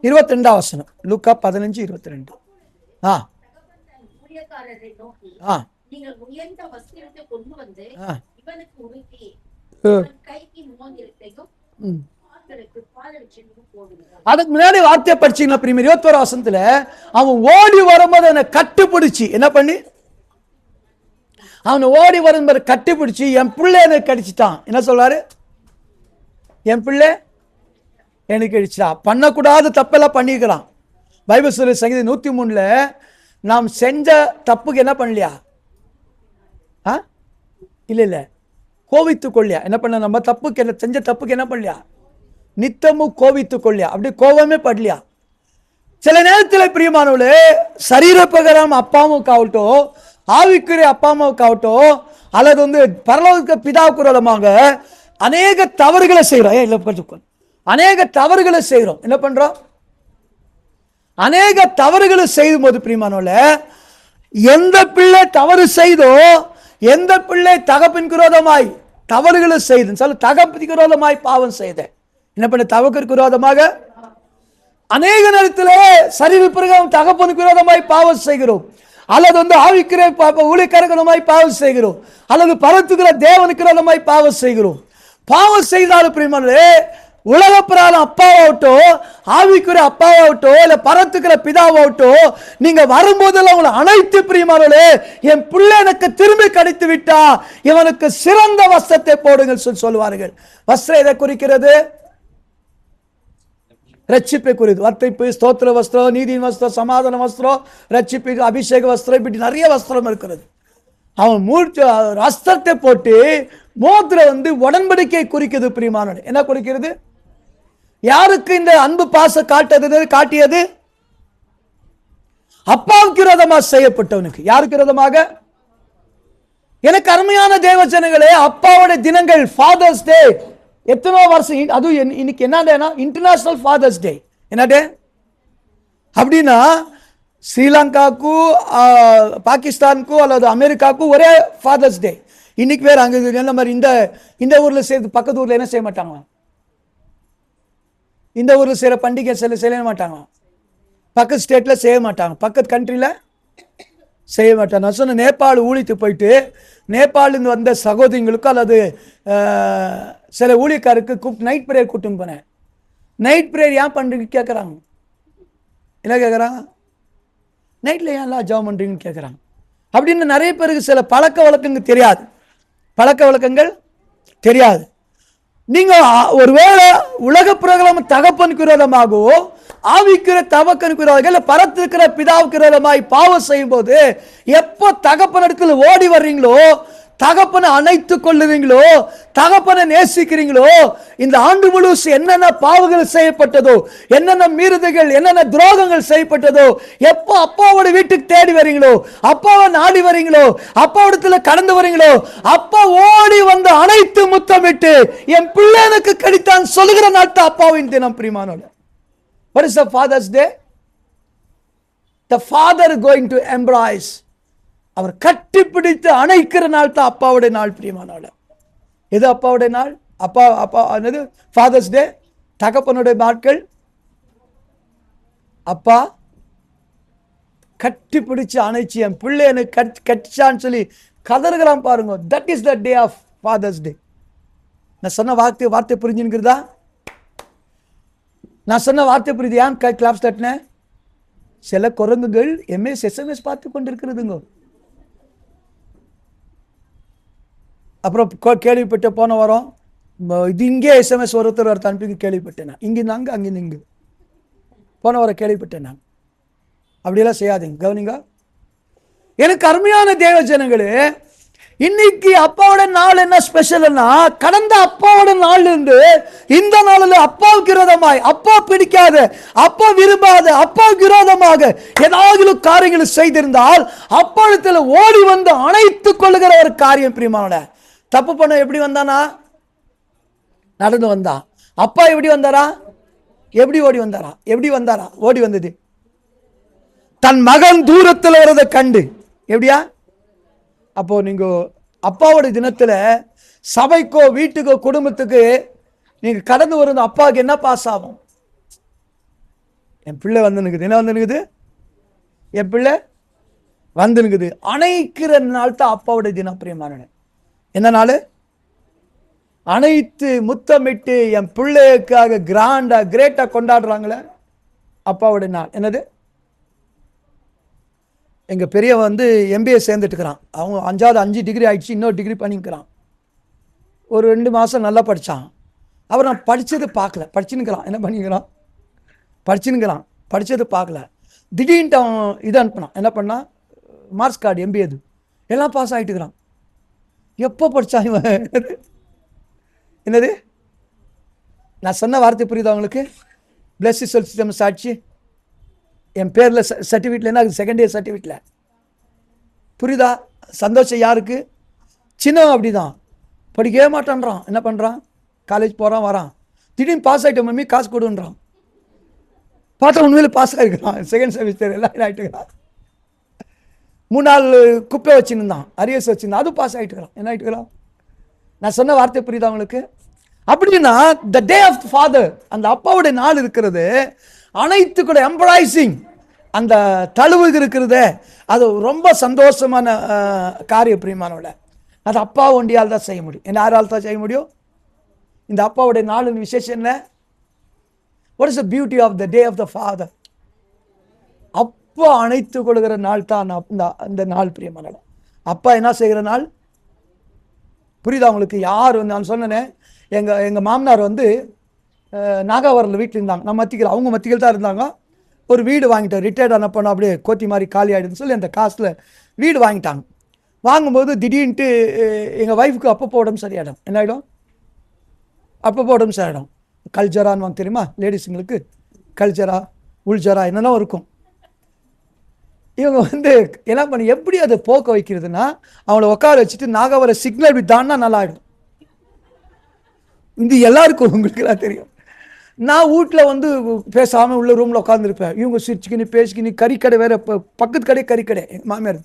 22ஆம் வசனம். லூக்கா 15:22. அதுக்கு முன்னாடி வார்த்தையை படிச்சீங்கன்னா 21ஆம் வசனத்துல அவன் ஓடி வரும்போது அவனை கட்டுப்பிடிச்சு, என்ன பண்ணி, அவனை ஓடி வரும்போது கட்டுப்பிடிச்சு, என் பிள்ளை எனக்கு கடிச்சிட்டான். என்ன சொல்றாரு, என் பிள்ளை எனக்கு அடிச்சா. பண்ணக்கூடாத தப்பெல்லாம் பண்ணிக்கிறான். பைபிள் சொல்லி சங்கீதம் 103 நாம் செஞ்ச தப்புக்கு என்ன பண்ணலையா, இல்லை கோவித்து கொள்ளியா, என்ன பண்ண, நம்ம தப்புக்கு என்ன செஞ்ச தப்புக்கு என்ன பண்ணலையா, நித்தமும் கோவித்து கொள்ளியா, அப்படி கோபமே படலையா. சில நேரத்தில் பிரியமானவர்களே, சரீர பிரகாரம் அப்பா அம்மாவுக்கு ஆகட்டும், ஆவிக்குரிய அப்பா அம்மாவுக்கு ஆகட்டும், அல்லது பரலோக பிதாவுக்கு விரோதமாக அநேக தவறுகளை செய்கிறோம். அநேக தவறுகளை செய்கிறோம். என்ன பண்றோம், அநேக தவறுகளை செய்யும் போது பிரியமானவர்களே, எந்த பிள்ளை தவறு செய்தோ, எந்த பிள்ளை தகப்பின் விரோதமாய் தவறுகளை செய்து, சொல்ல தகப்பின் விரோதமாய் பாவம் செய்த, என்ன பண்ண, தவறுக்கு விரோதமாக அநேக நேரத்தில் சரீர பிரகாரம் தகப்பனுக்கு விரோதமாய் பாவம் செய்கிறோம், அல்லது ஆவிக்கிற ஊழியக்காரமாய் பாவம் செய்கிறோம், அல்லது பரத்துக்கிற தேவனுக்கு விரோதமாய் பாவம் செய்கிறோம். பாவம் செய்தாலும் பிரியமானவர்களே, உலக பிராணம் அப்பாவாகட்டும், ஆவிக்குரிய அப்பாவாகட்டும், இல்ல பரத்துக்கிற பிதாவாகட்டும், நீங்க வரும்போதெல்லாம் உங்களை அனைத்து பிரியமானவர்களே, என் பிள்ளை எனக்கு திரும்பி கிடைத்து விட்டா இவனுக்கு சிறந்த வஸ்திரத்தை போடுங்கள் சொல்லுவார்கள். வஸ்திரம் எதை குறிக்கிறது, ரட்சிப்பை குறித்து. வர்த்திப்பு, ஸ்தோத்திர வஸ்திரம், நீதியின் வஸ்திரம், சமாதான வஸ்திரம், ரட்சிப்பு, அபிஷேக வஸ்திரம், இப்படி நிறைய வஸ்திரம் இருக்கிறது. அவன் வஸ்திரத்தை போட்டு மோதிரம் உடன்படிக்கை குறிக்கிறது பிரியமானவர்களே. என்ன குறிக்கிறது, யாருக்கு இந்த அன்பு பாச காட்டியது, அப்பாவுக்கு விரோதமாக செய்யப்பட்டவனுக்கு. யாருக்கு விரோதமாக, எனக்கு அருமையான தேவ ஜனங்களே, அப்பாவுடைய தினங்கள், ஃபாதர்ஸ் டே, எத்தனோ வருஷம், அதுவும் இன்னைக்கு என்ன, இன்டர்நேஷனல் ஃபாதர்ஸ் டே. என்ன டே அப்படின்னா, ஸ்ரீலங்காவுக்கும் பாகிஸ்தானுக்கும் அல்லது அமெரிக்காவுக்கும் ஒரே ஃபாதர்ஸ் டே. இன்னைக்கு வேற அங்கே என்ன மாதிரி இந்த ஊரில் சேர்த்து பக்கத்து ஊரில் என்ன செய்ய மாட்டாங்க, இந்த ஊரில் செய்கிற பண்டிகை செய்ய மாட்டாங்க, பக்கத்து ஸ்டேட்டில் செய்ய மாட்டாங்க, பக்கத்து கண்ட்ரியில் செய்ய மாட்டாங்க. நான் சொன்ன நேபாள் ஊழித்து போயிட்டு நேபாளிலிருந்து வந்த சகோதரிகளுக்கும் அல்லது சில ஊழியக்காருக்கு நைட் ப்ரேயர் கூட்டின்னு போனேன். நைட் ப்ரேயர் ஏன் பண்ணுறீங்க கேட்குறாங்க. என்ன கேட்குறாங்க, நைட்டில் ஏன் எல்லாம் ஜெபம் பண்ணுறீங்கன்னு கேட்குறாங்க. அப்படின்னு நிறைய பேருக்கு சில பழக்க வழக்கங்கள் தெரியாது, பழக்க வழக்கங்கள் தெரியாது. நீங்க ஒருவேளை உலக பிரகாரம் தகப்பனுக்கு விரோதமாகவோ, ஆவிக்கிற தவக்கனுக்கு விரோதமாக, பரத்திருக்கிற பிதாவுக்கு விரோதமாய் பாவம் செய்யும் போது எப்போ தகப்பனிடத்தில் ஓடி வர்றீங்களோ, தகப்பனை அணைத்துக் கொள்ளுவீங்களோ, தகப்பனை நேசிக்கிறீங்களோ, இந்த ஆண்டு முழுசு என்னென்ன பாவங்கள் செய்யப்பட்டதோ, என்னென்ன மீறுதல்கள், என்னென்ன துரோகங்கள் செய்யப்பட்டதோ, எப்போ அப்பாவோட வீட்டுக்கு தேடி வரீங்களோ, அப்பாவை நாடி வரீங்களோ, அப்பாவிடத்துல கடந்து வரீங்களோ, அப்பா ஓடி வந்து அனைத்து முத்தமிட்டு என் பிள்ளை எனக்கு கிடைத்தான் சொல்லுகிற நாள் தான் அப்பாவின் தினம். பிரியமானோட, what is the Father's Day? The father going to embrace, அவர் கட்டி பிடித்து அணைக்கிற நாள் தான் அப்பாவுடைய நாள். பிரியமானோட, எது அப்பாவுடைய நாள்? அப்பா என்னது? ஃபாதர்ஸ் டே. தகப்பனுடைய நாட்கள் அப்பா கட்டி பிடிச்சு அணைச்சி என் பிள்ளை எனக்கு கட்டிச்சான்னு சொல்லி கதறுகிறான் பாருங்க. That is the day of father's day. நான் சொன்ன வார்த்தை புரிஞ்சுங்கிறதா? நான் சொன்ன வார்த்தை புரியுது? ஏன் கிளாப்ஸ் தட்டினேன்? சில குரங்குகள் SMS பார்த்து கொண்டிருக்கிறதுங்க. அப்புறம் கேள்விப்பட்ட போன வாரம் இது இங்கே SMS ஒருத்தர் அனுப்பி கேள்விப்பட்டேன். இங்கிருந்து அங்கே, அங்கிருந்து இங்கு போன வாரம் கேள்விப்பட்டேன் நான். அப்படியெல்லாம் செய்யாதீங்க, கவனிங்க. எனக்கு அருமையான தேவ ஜனங்களே, இன்னைக்கு அப்பாவோட நாள் என்ன ஸ்பெஷல்னா, கடந்த அப்பாவோட நாள் இருந்து இந்த நாளில் அப்பாவுக்கு விரோதமாய், அப்பா பிடிக்காத, அப்பா விரும்பாத, அப்பாவுக்கு விரோதமாக ஏதாவது காரியங்களை செய்திருந்தால் அப்பாவிடத்தில் ஓடி வந்து அணைத்துக் கொள்ளுகிற ஒரு காரியம். பிரியமானோட, தப்பு பண்ண எப்படி வந்தானா? நடந்து வந்தான். அப்பா எப்படி வந்தாரா? எப்படி ஓடி வந்தாரா? எப்படி வந்தாரா? ஓடி வந்தது தன் மகன் தூரத்தில் வரதை கண்டு. எப்படியா? அப்போ நீங்க அப்பாவோட தினத்துல சபைக்கோ வீட்டுக்கோ குடும்பத்துக்கு நீங்க கடந்து வரும் அப்பாவுக்கு என்ன பாஸ் ஆகும்? என் பிள்ளை வந்துனுக்குது. என்ன வந்துனுக்குது? என் பிள்ளை வந்துனுக்குது. அணைக்கிற நாள் தான் அப்பாவோட தினம். பிரியமான என்ன நாள்? அனைத்து முத்தமிட்டு என் பிள்ளைக்காக கிராண்டா கிரேட்டா கொண்டாடுறாங்களே அப்பாவோட நாள். என்னது? எங்கள் பெரியவன் வந்து MBA சேர்ந்துட்டுக்கிறான். அவங்க 5 டிகிரி ஆகிடுச்சு, இன்னொரு டிகிரி பண்ணிக்கிறான். ஒரு 2 மாதம் நல்லா படித்தான். அவர் நான் படித்தது பார்க்கல, படிச்சுன்னுக்கிறான். என்ன பண்ணிக்கிறான்? படிச்சுன்னுக்கிறான், படித்தது பார்க்கல. திடீர்னு அவன் இது அனுப்பினான். என்ன பண்ணான்? மார்க்ஸ் கார்டு, MBA இது எல்லாம் பாஸ் ஆகிட்டுக்கிறான். எப்போ படித்தான் இவன்? என்னது? நான் சொன்ன வார்த்தை புரியுதா உங்களுக்கு? பிளஸ் சொல் சாட்சி என் பேரில் சர்டிஃபிகேட்ல என்ன? செகண்ட் இயர் சர்டிஃபிகேட்ல. புரியுதா? சந்தோஷம் யாருக்கு? சின்னவன் அப்படிதான், படிக்கவே மாட்டான்றான். என்ன பண்ணுறான்? காலேஜ் போகிறான், வரான். திடீர்னு பாஸ் ஆகிட்டோம் மம்மி காசு கொடுன்றான். பார்த்தா உண்மையில பாஸ் ஆகிருக்கிறான். செகண்ட் செமிஸ்டர் எல்லாம் ஆகிட்டுக்கிறான். 3 நாள் குப்பை வச்சுருந்தான், அரியர்ஸ் வச்சுருந்தான், அதுவும் பாஸ் ஆகிட்டுக்கிறான். என்ன ஆகிட்டுக்கிறான்? நான் சொன்ன வார்த்தை புரியுதா உங்களுக்கு? அப்படின்னா த டே ஆஃப் ஃபாதர், அந்த அப்பாவுடைய நாள் இருக்கிறது, அனைத்து கூட எம்பரைசிங், அந்த தழுவுக இருக்கிறது, அது ரொம்ப சந்தோஷமான காரியம். பிரியமானவள, அது அப்பா ஒண்டியால் தான் செய்ய முடியும். என்ன யாரால் தான் செய்ய முடியும்? இந்த அப்பாவுடைய நாளின் விசேஷம் என்ன? What is the beauty of the day of the father? அப்பா அணைத்து கொள்கிற நாள் தான் இந்த நாள். பிரியமானவள, அப்பா என்ன செய்கிற நாள்? புரியுதா உங்களுக்கு? யார் வந்து நான் சொன்னேன், எங்கள் மாமனார் வந்து நாகாவரில் வீட்டில் இருந்தாங்க. நான் மத்திகள், அவங்க மத்திகள் தான் இருந்தாங்க. ஒரு வீடு வாங்கிட்டார். ரிட்டையர்ட் ஆன பண்ண அப்படியே கோத்தி மாதிரி காலி ஆகிடுதுன்னு சொல்லி அந்த காசில் வீடு வாங்கிட்டாங்க. வாங்கும்போது திடீர்னுட்டு எங்கள் ஒய்ஃபுக்கு அப்பப்போ உடம்பு சரியாயிடும். என்ன ஆகிடும்? அப்பப்போ உடம்பு சரியாயிடும். கல்ஜரான்னு வாங்க தெரியுமா லேடிஸுங்களுக்கு? கல்ஜரா, உள்ஜரா என்னெல்லாம் இருக்கும். இவங்க வந்து என்ன பண்ணி எப்படி அதை போக்க வைக்கிறதுனா, அவங்கள உட்கார வச்சுட்டு நாகாவர சிக்னல் இப்படி தான்னா நல்லா ஆகிடும். இது எல்லாருக்கும் உங்களுக்குலாம் தெரியும். நான் வீட்டில் வந்து பேசாமல் உள்ள ரூமில் உட்காந்துருப்பேன். இவங்க சிரிச்சுக்கின்னு பேசிக்கின்னு, கறிக்கடை வேறு, பக்கத்து கடை கறிக்கடை, எங்கள் மாமியார்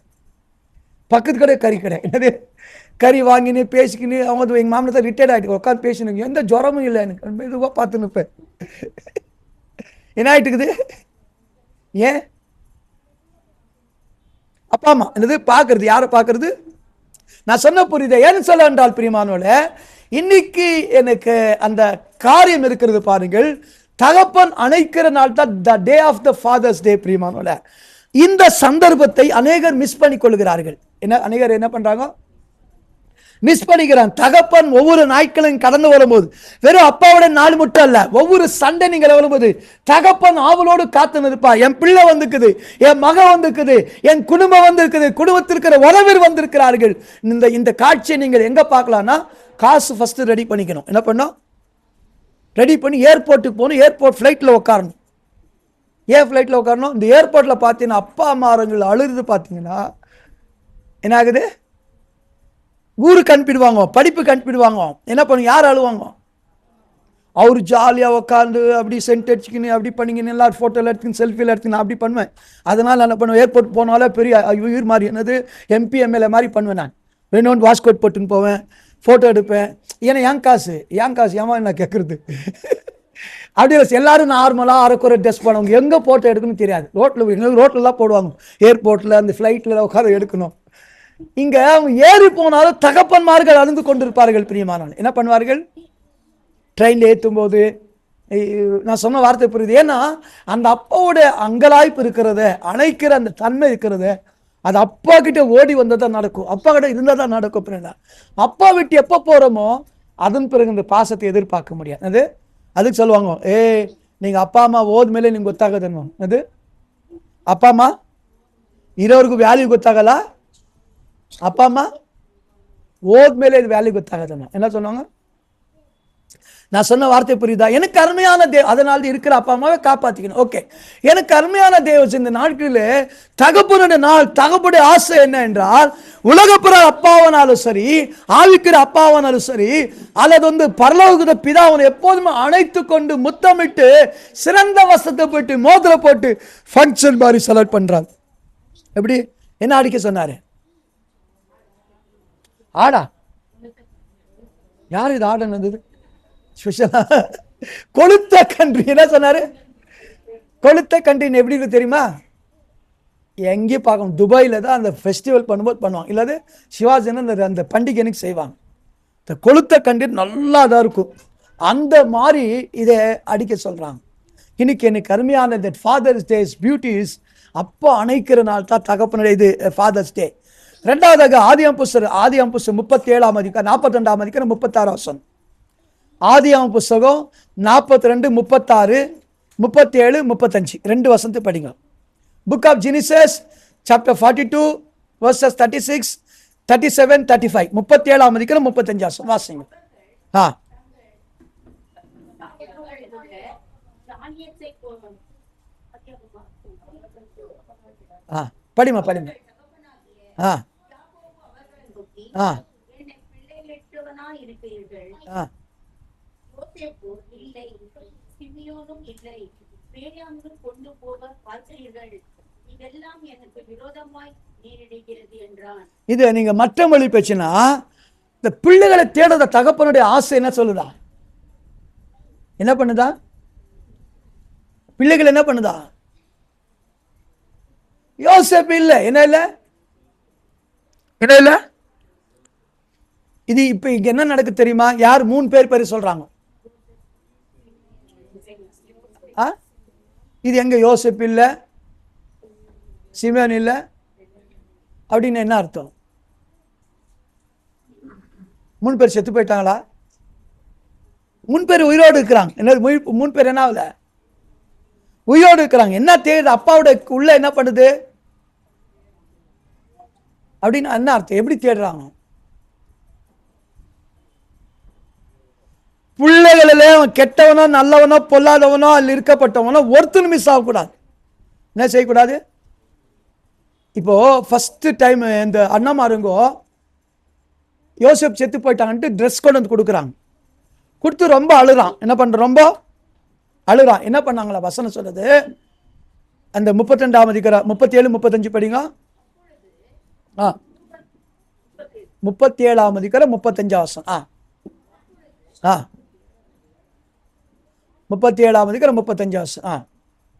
பக்கத்து கடை கறிக்கடை, என்னது கறி வாங்கின்னு பேசிக்கின்னு. அவங்க எங்கள் மாமியார் தான் ரிட்டையர்ட் ஆகிட்டு உட்காந்து பேசினுங்க. எந்த ஜுரமும் இல்லை எனக்கு. மெதுவாக பார்த்து நிற்பேன். என்ன ஆகிட்டுக்குது? ஏன்? அப்பா அம்மா என்னது பார்க்கறது? யாரை பார்க்கறது? நான் சொன்ன புரியுதா? ஏன்னு சொல்ல என்றால் பிரியமானோல, இன்னைக்கு எனக்கு அந்த காரியம் இருக்கிறது பாருங்கள். தகப்பன் அணைக்கிற நாள் தான் த டே ஆஃப் த ஃபாதர்ஸ் டே. பிரியமானோல, இந்த சந்தர்ப்பத்தை அநேகர் மிஸ் பண்ணி கொள்கிறார்கள். அநேகர் என்ன பண்றாங்க? மிஸ் பண்ணிக்கிறான். தகப்பன் ஒவ்வொரு நாட்களையும் கடந்து வரும்போது வெறும் அப்பாவோட நாள் மட்டும் அல்ல, ஒவ்வொரு சண்டை நீங்கள் வரும்போது தகப்பன் ஆவலோடு காத்து நிற்பா. என் பிள்ளை வந்திருக்குது, என் மகன் வந்திருக்குது, என் குடும்பம் வந்திருக்குது, குடும்பத்திற்கிற உறவர் வந்திருக்கிறார்கள். இந்த காட்சியை நீங்கள் எங்க பார்க்கலாம்னா, காசு ஃபர்ஸ்ட் ரெடி பண்ணிக்கணும். என்ன பண்ணோம்? ரெடி பண்ணி ஏர்போர்ட்டுக்கு போகணும். ஏர்போர்ட் ஃப்ளைட்டில் உட்காரணும். ஏன் ஃப்ளைட்டில் உட்காரணும்? இந்த ஏர்போர்ட்டில் பார்த்தீங்கன்னா அப்பா அம்மார்கள் அழுது பார்த்தீங்கன்னா என்ன ஆகுது? ஊருக்கு அனுப்பிடுவாங்க, படிப்புக்கு அனுப்பிடுவாங்க. என்ன பண்ணுங்க? யார் அழுவாங்க? அவர் ஜாலியாக உட்காந்து அப்படி சென்ட் அடிச்சுக்கின்னு அப்படி பண்ணிக்கின்னு எல்லாம் ஃபோட்டோவில் எடுத்துக்கின்னு செல்ஃபியில் எடுத்துக்கின்னு நான் அப்படி பண்ணுவேன். அதனால் என்ன பண்ணுவேன்? ஏர்போர்ட் போனாலே பெரிய உயிர் மாதிரி என்னது MP MLA மாதிரி பண்ணுவேன். நான் வேணும்னு வாஸ்கோட் போட்டுன்னு போவேன், ஃபோட்டோ எடுப்பேன். ஏன்னா என் காசு ஏமா என்ன கேட்குறது? அப்படி எல்லாரும் நார்மலாக அரைக்குறை ட்ரெஸ் பண்ணுவாங்க. எங்கே ஃபோட்டோ எடுக்கணும்னு தெரியாது. எங்களுக்கு ரோட்டிலலாம் போடுவாங்க. ஏர்போர்ட்டில் அந்த ஃப்ளைட்டில் உட்கார எடுக்கணும். இங்க அவங்க ஏறி போனாலும் தகப்பன்மார்கள் அழுந்து கொண்டிருப்பார்கள். பிரியமானவர்கள் என்ன பண்ணுவார்கள்? ட்ரெயினில் ஏற்றும் போது நான் சொன்ன வார்த்தை புரியுது. ஏன்னா அந்த அப்பாவோட அங்கலாய்ப்பு இருக்கிறத, அணைக்கிற அந்த தன்மை இருக்கிறத, அது அப்பா கிட்ட ஓடி வந்ததான் நடக்கும், அப்பா கிட்ட இருந்தால் தான் நடக்கும். பிறகு அப்பா விட்டு எப்போ போகிறோமோ அதன் பிறகு இந்த பாசத்தை எதிர்பார்க்க முடியாது. அதுக்கு சொல்லுவாங்க, நீங்கள் அப்பா அம்மா ஓது மேலே நீங்கள் ಗೊತ್ತಾಗದನ್ನು. அது அப்பா அம்மா ಇರೋರ್ಗೂ ವ್ಯಾಲ್ಯೂ ಗೊತ್ತಾಗಲ್ಲ, அப்பா அம்மா ஓದ್ಮೇಲೆ இது வேல்யூ ಗೊತ್ತಾಗದನ್ನು. என்ன சொன்னாங்க? நான் சொன்ன வார்த்தை புரியுதா? எனக்கு அருமையான அதனால இருக்கிற அப்பா அம்மாவை காப்பாற்றிக்கணும். ஓகே, எனக்கு அருமையான தேவஸ் இந்த நாட்களில் தகப்பனுடைய நாள். தகப்பனுடைய ஆசை என்ன என்றால், உலகப்புற அப்பாவனாலும் சரி, ஆவிக்கிற அப்பாவனாலும் சரி, அல்லது பரலோக பிதாவனை எப்போதுமே அணைத்து கொண்டு முத்தமிட்டு சிறந்த வசத்தை போட்டு மோதிர போட்டு ஃபங்க்ஷன் மாதிரி செலக்ட் பண்றாங்க. எப்படி? என்ன அடிக்க சொன்னாரு? ஆடா? யார் இது ஆடுனது? ஸ்பெஷலா கொளுத்த கன்றி. என்ன சொன்னாரு? கொளுத்த கன்றின்னு எப்படி இருக்கு தெரியுமா? எங்கேயும் பார்க்கணும். துபாயில தான் அந்த ஃபெஸ்டிவல் பண்ணும்போது பண்ணுவாங்க, இல்லாது சிவாஜி அந்த பண்டிகைக்கு செய்வாங்க. இந்த கொளுத்த கன்றி நல்லா தான் இருக்கும். அந்த மாதிரி இதை அடிக்க சொல்றாங்க. இன்னைக்கு எனக்கு அருமையான ஃபாதர்ஸ் டேஸ் பியூட்டிஸ் அப்போ அணைக்கிற நாள் தான் தகப்பனுடைய இது ஃபாதர்ஸ் டே. ரெண்டாவதாக ஆதியாம் புஸ்தகம் 37ஆம் அதிகாரம் 42ஆம் அதிகாரம் 36 வசனம். ஆதியாம் புஸ்தகம் 42, 36, 37, 35 ரெண்டு வசனத்தை படிங்க. Book of Genesis chapter 42 verses 36, 37, 35 37ஆம் அதிகாரம் 35 வசனம் வாசிங்க. படிமா. இது நீங்க மற்ற மொழி பேச்சுனா, இந்த பிள்ளைகளை தேடுற தகப்பனுடைய ஆசை என்ன சொல்லுதா? என்ன பண்ணுதா? பிள்ளைகள் என்ன பண்ணுதா? யோசேப்பு இல்ல. என்ன இல்ல? இது இப்ப இங்க என்ன நடக்கு தெரியுமா? யார் 3 பேர் சொல்றாங்க. இது எங்க? யோசேப்பு இல்ல, சிமியோன் இல்ல அப்படின்னு என்ன அர்த்தம்? 3 பேர் செத்து போயிட்டாங்களா? 3 பேர் உயிரோடு இருக்கிறாங்க. என்ன 3 பேர் என்ன ஆகல? உயிரோடு இருக்கிறாங்க. என்ன தேடுது? அப்பாவோட உள்ள என்ன பண்ணுது அப்படின்னு என்ன அர்த்தம்? எப்படி தேடுறாங்க? பிள்ளைகளிலே அவன் கெட்டவனோ நல்லவனோ பொல்லாதவனோ அல்ல இருக்கப்பட்டவனோ ஒருத்தனும் மிஸ் ஆகக்கூடாது. என்ன செய்யக்கூடாது? இப்போ ஃபர்ஸ்ட் டைம் இந்த அண்ணாமாருங்கோ யோசேப் செத்து போயிட்டாங்கன்ட்டு ட்ரெஸ் கொண்டு வந்து கொடுக்குறாங்க. கொடுத்து ரொம்ப அழுறான். என்ன பண்ற? ரொம்ப அழுறான். என்ன பண்ணாங்களா? வசனம் சொல்லுது, அந்த 32ஆம் அதிகாரம் 37, 35 படிங்க. 37ஆம் அதிகாரம் 35 வசனம். 37ஆம் அதிகாரம் 35 வசனம்.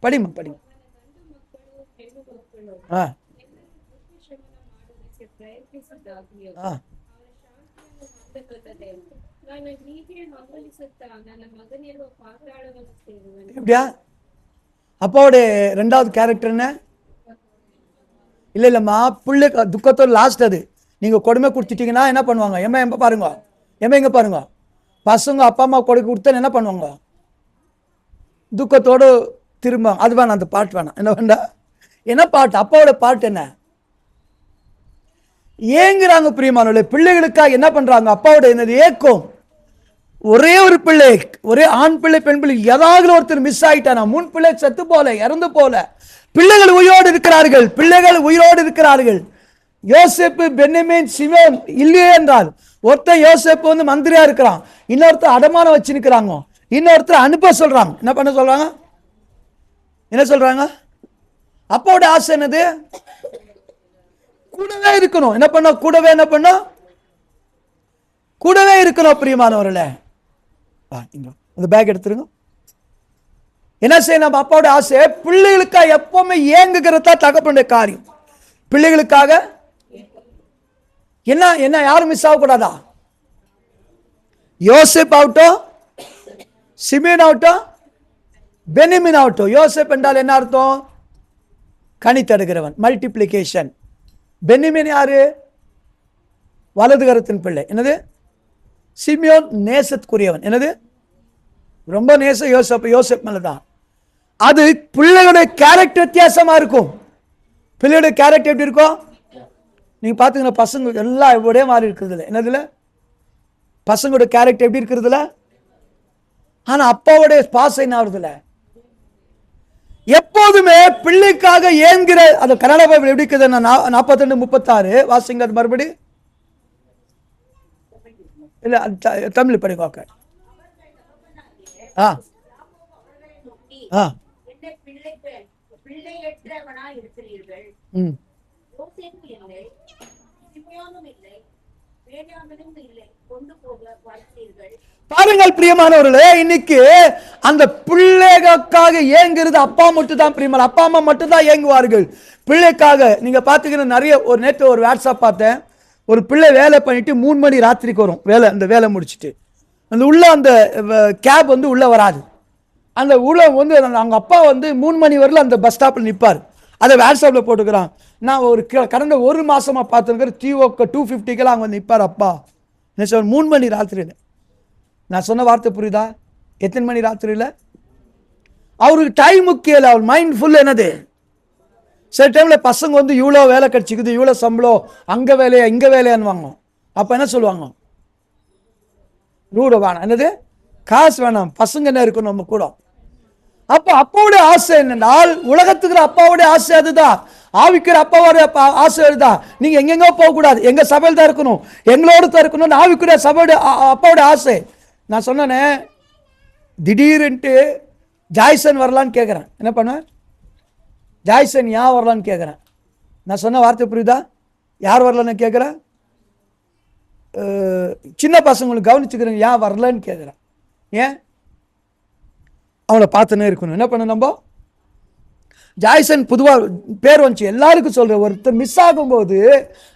படிமா. எப்படியா? அப்பாவுடைய 2வது கேரக்டர் என்ன? இல்லம்மா, பிள்ளை துக்கத்தோட லாஸ்ட். அது நீங்கள் கொடுமை கொடுத்துட்டீங்கன்னா என்ன பண்ணுவாங்க? எம்ப பாருங்க, எங்க பாருங்க, பசங்க அப்பா அம்மா கொடுக்க கொடுத்தா என்ன பண்ணுவாங்க? துக்கத்தோடு திரும்ப. அது வேணாம், அந்த பாட்டு வேணாம். என்ன வேண்டாம்? என்ன பாட்டு? அப்பாவோட பாட்டு என்ன? ஏங்குறாங்க பிரியமானவர்களே. பிள்ளைகளுக்காக என்ன பண்றாங்க? அப்பாவோட என்னது ஏக்கம். ஒரே ஒரு பிள்ளை, ஒரே ஆண் பிள்ளை பெண் பிள்ளை, ஏதாவது ஒருத்தர் மிஸ் ஆயிட்டானா, 3 பிள்ளை செத்து போல, இறந்து போல, பிள்ளைகள் உயிரோடு இருக்கிறார்கள், பிள்ளைகள் உயிரோடு இருக்கிறார்கள். யோசேப்பு, பென்யமீன், சிமோன் இல்லையே என்றால், ஒருத்தர் யோசேப்பு வந்து மந்திரியா இருக்கிறான், இன்னொருத்தர் அடமானம் வச்சு நிற்கிறாங்க, இன்னொருத்தர் அனுப்ப சொல்றாங்க. என்ன பண்ண சொல்றாங்க? என்ன சொல்றாங்க? அப்பாவோட ஆசை என்னது? கூடவே இருக்கணும். என்ன பண்ண? கூடவே என்ன பண்ண? கூடவே இருக்கணும் பிரியமானவர்களே. அந்த பேக் எடுத்துருங்க. என்ன செய்யணும்? அப்பாவோட ஆசை பிள்ளைகளுக்காக எப்பவுமே ஏங்குகிறதா தகப்பனுடைய காரியம். பிள்ளைகளுக்காக என்ன என்ன யாரும் மிஸ் ஆகக்கூடாதா? யோசேப் ஆகட்டும், சிமியோன் ஆகட்டும், பென்யமீன் ஆகட்டும். யோசேப் என்றால் என்ன அர்த்தம்? கனி தருகிறவன், மல்டிப்ளிகேஷன். பென்யமீன் யாரு? வலது கரத்தின் பிள்ளை. என்னது? சிமியோன் நேசத்துக்குரியவன். என்னது? ரொம்ப நேசம் யோசேப் மேலதான். அது பிள்ளைகளுடைய கேரக்டர் வித்தியாசமா இருக்கும். பிள்ளைகளுடைய கேரக்டர் எப்படி இருக்கும்? நீங்க பாத்தீங்கன்னா பசங்க எல்லாம் ஒரே மாதிரி இருக்கிறதுல. என்னதுல? பசங்களோட கேரக்டர் எப்படி இருக்கிறதுல? ஆனா அப்பாவுடைய பாசம் என்ன ஆகுறதுல? எப்போதுமே பிள்ளைக்காக ஏங்குகிற. அது கன்னட பைபிள் எப்படி இருக்குது? 42:36 வாசிங்க. அது மறுபடி இல்ல, தமிழ் படிக்க. பாருங்கள் பிரியமானவர்களே, இன்னைக்கு அந்த பிள்ளைகளுக்காக ஏங்குறது அப்பா மட்டும் தான். பிரியமான அப்பா அம்மா மட்டும் தான் ஏங்குவார்கள் பிள்ளைக்காக. நீங்க பாத்தீங்கன்னா நிறைய நேற்று ஒரு வாட்ஸ்அப் பார்த்தேன். ஒரு பிள்ளை வேலை பண்ணிட்டு 3 மணி ராத்திரிக்கு வரும் வேலை. அந்த வேலை முடிச்சுட்டு அந்த உள்ள அந்த கேப் வந்து உள்ள வராது. அந்த உள்ள வந்து அவங்க அப்பா வந்து 3 மணி வரல அந்த பஸ் ஸ்டாப்ல நிற்பார். அதை வாட்ஸ்அப்ல போட்டுக்கிறான். நான் ஒரு கடந்த 1 மாசமா பார்த்துருக்கிற டிஓக்கு 250 அங்கே நிற்பார் அப்பா. என்ன சார் 3 மணி ராத்திரியில்? நான் சொன்ன வார்த்தை புரியுதா? எத்தனை மணி ராத்திரியில்? அவருக்கு டைம் முக்கியம், அவர் மைண்ட் ஃபுல் என்னது? சில டைம்ல பசங்க வந்து இவ்வளோ வேலை கிடைச்சிக்குது, இவ்வளோ சம்பளம், அங்க வேலையா இங்க வேலையான்னு. அப்ப என்ன சொல்லுவாங்க? ரூட வேணாம். என்னது? காசு வேணாம், பசங்க என்ன இருக்கும் நம்ம கூட. அப்ப அப்பாவுடைய ஆசை என்னென்றால், உலகத்துக்கு அப்பாவுடைய ஆசை அதுதான். ஆவிக்கிற அப்பாவுடைய ஆசை அதுதான். நீங்க எங்கெங்க போக கூடாது, எங்க சபையில் தான் இருக்கணும், எங்களோடு தான் இருக்கணும். ஆவிக்கிற சபையுடைய அப்பாவுடைய ஆசை. நான் சொன்னேனே, திடீர்னுட்டு ஜாய்சன் வரலான்னு கேட்கிறேன். என்ன பண்ணுவேன்? ஜாய்சன் யார் வரலான்னு கேட்குறேன். நான் சொன்ன வார்த்தை புரியுதா? யார் வரலான்னு கேட்குறேன்? சின்ன பசங்களுக்கு கவனிச்சுக்கிறேன், யார் வரலன்னு கேட்குறேன். ஏன்? அவங்கள பார்த்துன்னே இருக்கணும். என்ன பண்ண? நம்ம ஜாய்சன் பொதுவாக பேர் வந்துச்சு, எல்லாருக்கும் சொல்ற. ஒருத்தர் மிஸ் ஆகும்போது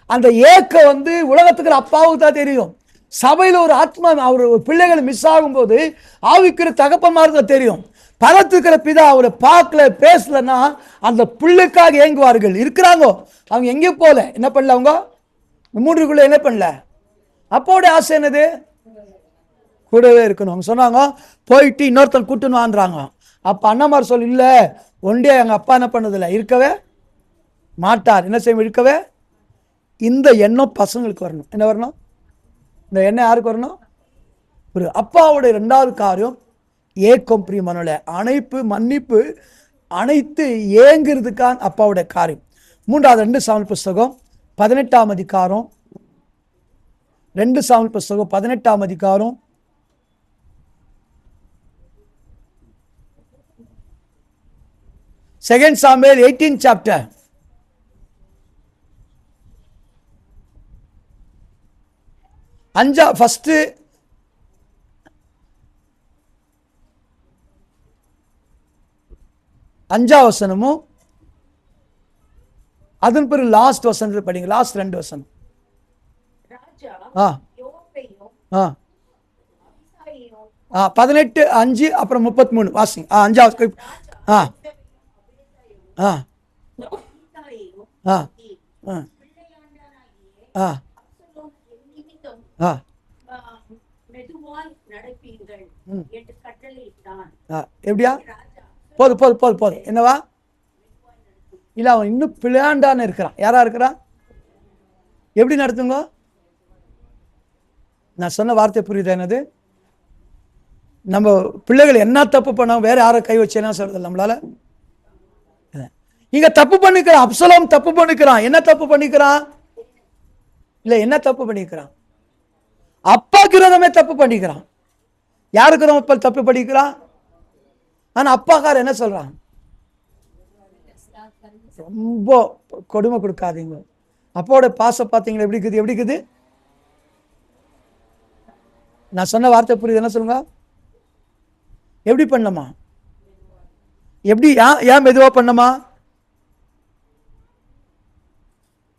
அந்த ஏக்கம் வந்து உலகத்துக்கு அப்பாவுக்கு தான் தெரியும். சபையில் ஒரு ஆத்மா அவர் பிள்ளைகள் மிஸ் ஆகும்போது ஆவிக்கிற தகப்பன்மாருக்கு தான் தெரியும். பலத்துக்கிற பிதா அவரை பார்க்கல, பேசலன்னா அந்த பிள்ளைக்காக ஏங்குவார்கள். இருக்கிறாங்க, அவங்க எங்கேயும் போல. என்ன பண்ணல? அவங்க 3க்குள்ள என்ன பண்ணல? அப்பாவுடைய ஆசை என்னது? கூடவே இருக்கணும். அவங்க சொன்னாங்க, போயிட்டு இன்னொருத்தர் கூட்டுன்னு வாங்குறாங்க. அப்ப அண்ணாமார் சொல்லி, இல்லை ஒன்றே எங்க அப்பா என்ன பண்ணதில்லை, இருக்கவே மாட்டார். என்ன செய்ய? இருக்கவே. இந்த எண்ணம் பசங்களுக்கு வரணும். என்ன வரணும்? இந்த எண்ணம் யாருக்கு வரணும்? ஒரு அப்பாவுடைய 2வது காரியம் ஏக்கம். பிரியமானவர்களே, அணைப்பு, மன்னிப்பு, அனைத்து ஏங்குறதுக்கான அப்பாவுடைய காரியம். 3வது 2 சாமுவேல் புஸ்தகம் 18ஆம் அதிகாரம். 2 சாமுவேல் புஸ்தகம் 18ஆம் அதிகாரம் 2 சாமுவேல் 18th chapter. ஃபர்ஸ்ட் 5ஆம் வசனமும் அதன் பிறகு லாஸ்ட் வசனத்தை படிங்க. லாஸ்ட் 2 வசனம். 18:5 அப்புறம் 33 வாசிங்க. 5வது. ஆ எப்படியா? போதும் என்னவா? இல்ல, அவன் இன்னும் பிளாண்டான்னு இருக்கிறான். யாரா இருக்கிறான்? எப்படி நடத்துங்க? நான் சொன்ன வார்த்தை புரியுதா? என்னது? நம்ம பிள்ளைகள் என்ன தப்பு பண்ணோம், வேற யாரை கை வச்சேன்னா சொல்றது நம்மளால. இங்க தப்பு பண்ணிக்கிறான், அப்சலோம் தப்பு பண்ணிக்கிறான். என்ன தப்பு பண்ணிக்கிறான்? இல்ல, என்ன தப்பு பண்ணிக்கிறான்? அப்பாக்கு விரோதமே தப்பு பண்ணிக்கிறான். யாருக்கு தப்பு பண்ணிக்கிறான்? ஆனா அப்பாக்கார என்ன சொல்றான்? ரொம்ப கொடுமை கொடுக்காதீங்க. அப்பாவோட பாசம் பார்த்தீங்களா எப்படி இருக்குது? நான் சொன்ன வார்த்தை புரியுது? என்ன சொல்லுங்க? எப்படி பண்ணமா? எப்படி? ஏன் மெதுவா பண்ணமா?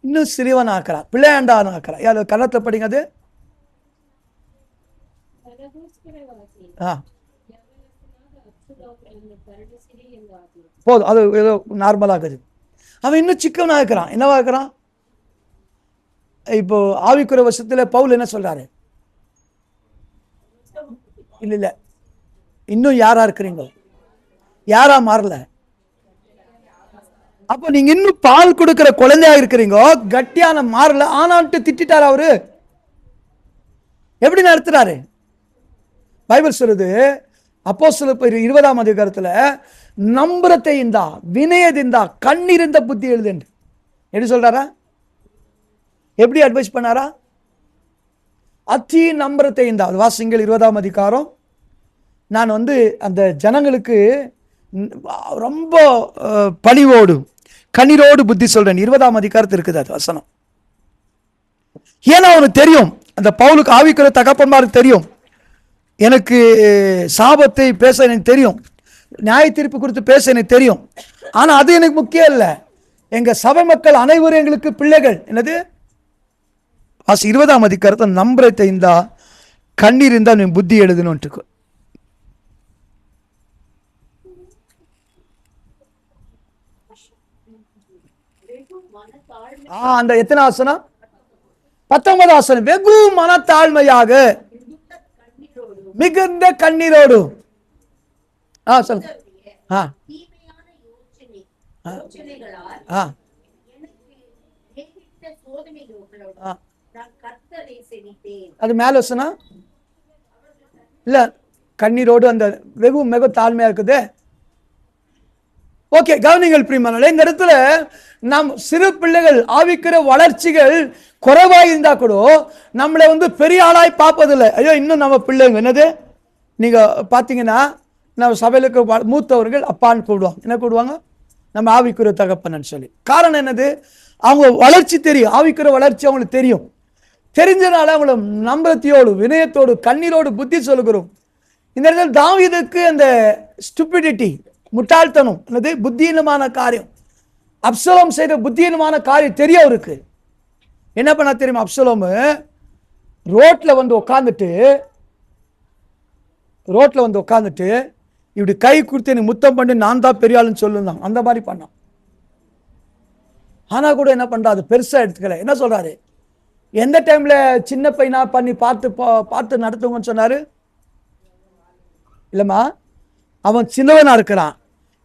இன்னும் சிறியவன் ஆக்குறா, பிள்ளையாண்டான் ஆக்குறா. யாரு கன்னத்தை படிங்க. அது போதும், அது ஏதோ நார்மலாகுது. அவன் இன்னும் சிக்கவனா இருக்கிறான். என்னவா இருக்கிறான்? இப்போ ஆவிக்குற வருஷத்துல பவுல் என்ன சொல்றாரு? இல்ல, இன்னும் யாரா இருக்கிறீங்க? யாரா மாறல? அப்போ நீங்க இன்னும் பால் கொடுக்கிற குழந்தையா இருக்கிறீங்க, கட்டியான மாறல. ஆனான்ட்டு திட்டாரு அவரு. எப்படி நடத்துறாரு? பைபிள் சொல்லுது, அப்போஸ்தலர் 20ஆம் அதிகாரத்துல, நம்புறத்தை இந்தா, வினயதிந்தா, கண்ணிருந்த புத்தி எழுது. எப்படி சொல்றாரா? எப்படி அட்வைஸ் பண்ணாரா? அத்தி நம்புறத்தை இந்தா. அது வாசிங்கள் 20ஆம் அதிகாரம். நான் அந்த ஜனங்களுக்கு ரொம்ப பணிவோடு கண்ணீரோடு புத்தி சொல்றேன். 20ஆம் அதிகாரத்தில் இருக்குது அது வசனம். ஏன்னா அவனுக்கு தெரியும், அந்த பவுலுக்கு ஆவிக்குற தகப்பன்மாருக்கு தெரியும், எனக்கு சாபத்தை பேச எனக்கு தெரியும், நியாய தீர்ப்பு குறித்து பேச எனக்கு தெரியும். ஆனா அது எனக்கு முக்கியம் இல்லை. எங்க சபை மக்கள் அனைவரும் எங்களுக்கு பிள்ளைகள். என்னது? 20ஆம் அதிகாரத்தை நம்புறதை இந்தா, கண்ணீர் இருந்தா நீ புத்தி எழுதணும். அந்த எத்தனை ஆசனம்? 19 ஆசனம். வெகு மனத்தாழ்மையாக மிகுந்த கண்ணீரோடு. சொல்லுங்க. அது மேல வசனம் இல்ல, கண்ணீரோடு அந்த வெகு மிக தாழ்மையா இருக்குது. ஓகே, கவனிங்கள் பிரியமானவர்களே, இந்த இடத்துல நம் சிறு பிள்ளைகள் ஆவிக்கிற வளர்ச்சிகள் குறைவாக இருந்தா கூட நம்மளை பெரிய ஆளாய் பார்ப்பதில்லை. ஐயோ இன்னும் நம்ம பிள்ளைங்க. என்னது? நீங்க பாத்தீங்கன்னா நம்ம சபையிலுக்கு மூத்தவர்கள் அப்பான்னு கூடுவாங்க. என்ன கூடுவாங்க? நம்ம ஆவிக்குற தகப்பன்னு சொல்லி. காரணம் என்னது? அவங்க வளர்ச்சி தெரியும், ஆவிக்குற வளர்ச்சி அவங்களுக்கு தெரியும். தெரிஞ்சனால அவங்கள நம்பத்தியோடு, வினயத்தோடு, கண்ணீரோடு புத்தி சொல்லுகிறோம். இந்த இடத்துல தாவீதுக்கு அந்த ஸ்டூபிடிட்டி, முட்டாள்தனம், அல்லது புத்தியீனமான காரியம், அப்சலோம் செய்த புத்தியீனமான காரியம் தெரிய அவருக்கு. என்ன பண்ண தெரியுமா? அப்சலோம் ரோட்ல உட்காந்துட்டு இப்படி கை கொடுத்து எனக்கு முத்தம் பண்ணி நான் தான் பெரிய ஆளுன்னு சொல்லுந்தான். அந்த மாதிரி பண்ணான். ஆனா கூட என்ன பண்றா, அது பெருசா எடுத்துக்கல. என்ன சொல்றாரு? எந்த டைம்ல சின்ன பையனா பண்ணி பார்த்து நடத்துங்கன்னு சொன்னாரு? இல்லம்மா, அவன் சின்னவனா இருக்கிறான்,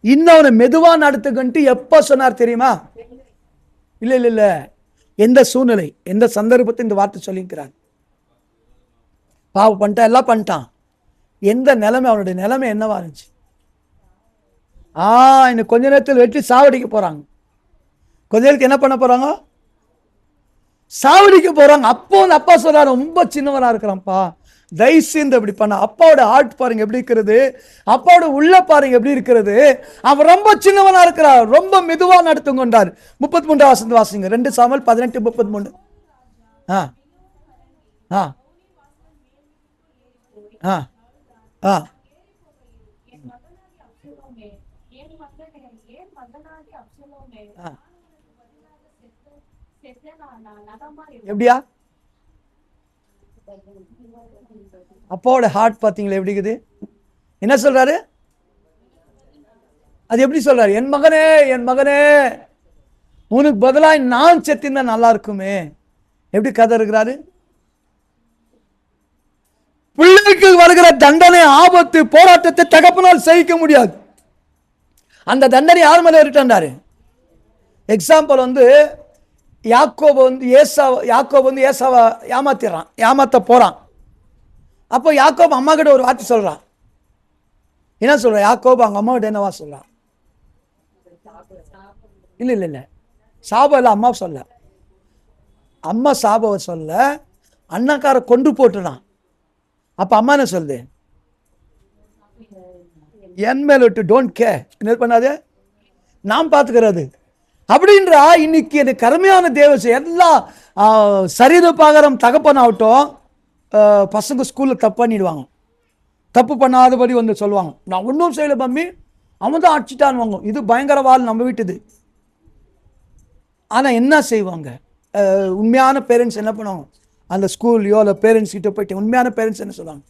இன்னும் அவனை மெதுவா நடத்துக்கன்ட்டு எப்ப சொன்னார் தெரியுமா? இல்ல, எந்த சூழ்நிலை, எந்த சந்தர்ப்பத்தை இந்த வார்த்தை சொல்லிக்கிறான். பாவம் பண்ணிட்டான், எல்லாம் பண்ணிட்டான். எந்த நிலைமை, அவனுடைய நிலைமை என்னவா இருந்துச்சு? இன்னும் கொஞ்ச நேரத்தில் வெற்றி சாவடிக்க போறாங்க. கொஞ்ச நேரத்துக்கு என்ன பண்ண போறாங்க? சாவடிக்க போறாங்க. அப்போ அப்பா சொல்றாரு, ரொம்ப சின்னவனா இருக்கிறான்ப்பா, தயவுசெய்து அப்படி பண்ண. அப்பாவோட ஹார்ட் பாருங்க எப்படி இருக்கிறது, அப்பாவோட உள்ள பாருங்க எப்படி இருக்கிறது. அவன் ரொம்ப சின்னவனா இருக்கிறார், ரொம்ப மெதுவா நடத்துங்கொண்டார். 33 வசனம் வாசிங்க. 2 சாமுவேல் 18:33. எப்படியா? அப்பாவோட ஹார்ட் பாத்தீங்களா எப்படி இருக்குது? என்ன சொல்றாரு? அது எப்படி சொல்றாரு? என் மகனே உனக்கு பதிலாய் நான் செத்திருந்தா நல்லா இருக்குமே. எப்படி கதை இருக்கிறாரு? பிள்ளைக்கு வருகிற தண்டனை, ஆபத்து, போராட்டத்தை தகப்பனால் சகிக்க முடியாது. அந்த தண்டனை யார் மேல இருட்டாண்டாரு? எக்ஸாம்பிள் வந்து யாக்கோபு வந்து ஏசாவை ஏமாத்திடுறான், ஏமாத்த போறான். அப்போ யாக்கோபு அம்மா கிட்ட ஒரு வார்த்தை சொல்றான். என்ன சொல்ற? யாக்கோபு அவங்க அம்மா கிட்ட என்னவா சொல்றான்? இல்ல சாபம் இல்ல, அம்மா சொல்ல. அம்மா சாபவை சொல்ல, அண்ணாக்கார கொண்டு போட்டுறான். அப்ப அம்மா என்ன சொல்லுது? என் மேல விட்டு டோன்ட் கேர், என்ன பண்ணாது, நான் பார்த்துக்கிறது அப்படின்றா. இன்னைக்கு எனக்கு கருமையான தேவசை எல்லாம் சரீர பாகரம் தகப்பனாகட்டும், பசங்க ஸ்கூல்ல தப்பு பண்ணிடுவாங்க. தப்பு பண்ணாதபடி வந்து சொல்லுவாங்க, நான் ஒன்றும் செய்யல மம்மி, அவன் தான் அடிச்சிட்டான்வாங்க. இது பயங்கர வாழ் நம்ம வீட்டுது. ஆனா என்ன செய்வாங்க? உண்மையான பேரண்ட்ஸ் என்ன பண்ணுவாங்க? அந்த ஸ்கூல்லையோ இல்லை பேரண்ட்ஸ் கிட்ட போயிட்டு உண்மையான பேரண்ட்ஸ் என்ன சொல்லுவாங்க?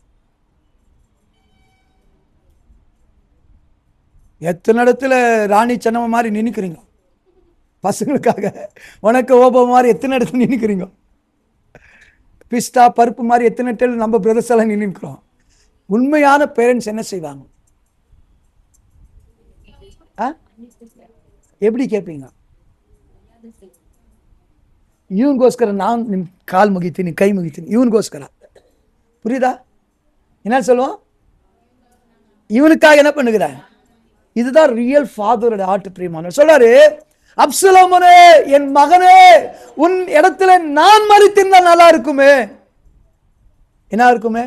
எத்தனை இடத்துல ராணி சென்னம மாதிரி நினைக்கிறீங்க பசங்களுக்காக? உனக்கு ஓபம் மாதிரி எத்தனை இடத்துல நினைக்கிறீங்க? பிஸ்தா பருப்பு மாதிரி எத்தனை இடத்துல நம்ம பிரதர்ஸ் எல்லாம் நினைக்கிறோம். உண்மையான பேரண்ட்ஸ் என்ன செய்வாங்க? எப்படி கேட்பீங்க? ಇವನಿಗೋಸ್ಕರ நான் ನಿಮ್ கால் முகிತೀನಿ, கை முகிತೀನಿ, இவனுக்கோஸ்கர. புரியுதா? என்ன சொல்லுவோம்? இவனுக்காக என்ன பண்ணுகிற? இதுதான் ரியல் ஃபாதரோட ஆர்ட். பிரியமான சொல்றாரு, அப்சலோமனே என் மகனே, உன் இடத்துல நான் மரித்திருந்தா நல்லா இருக்குமே. என்ன இருக்குமே?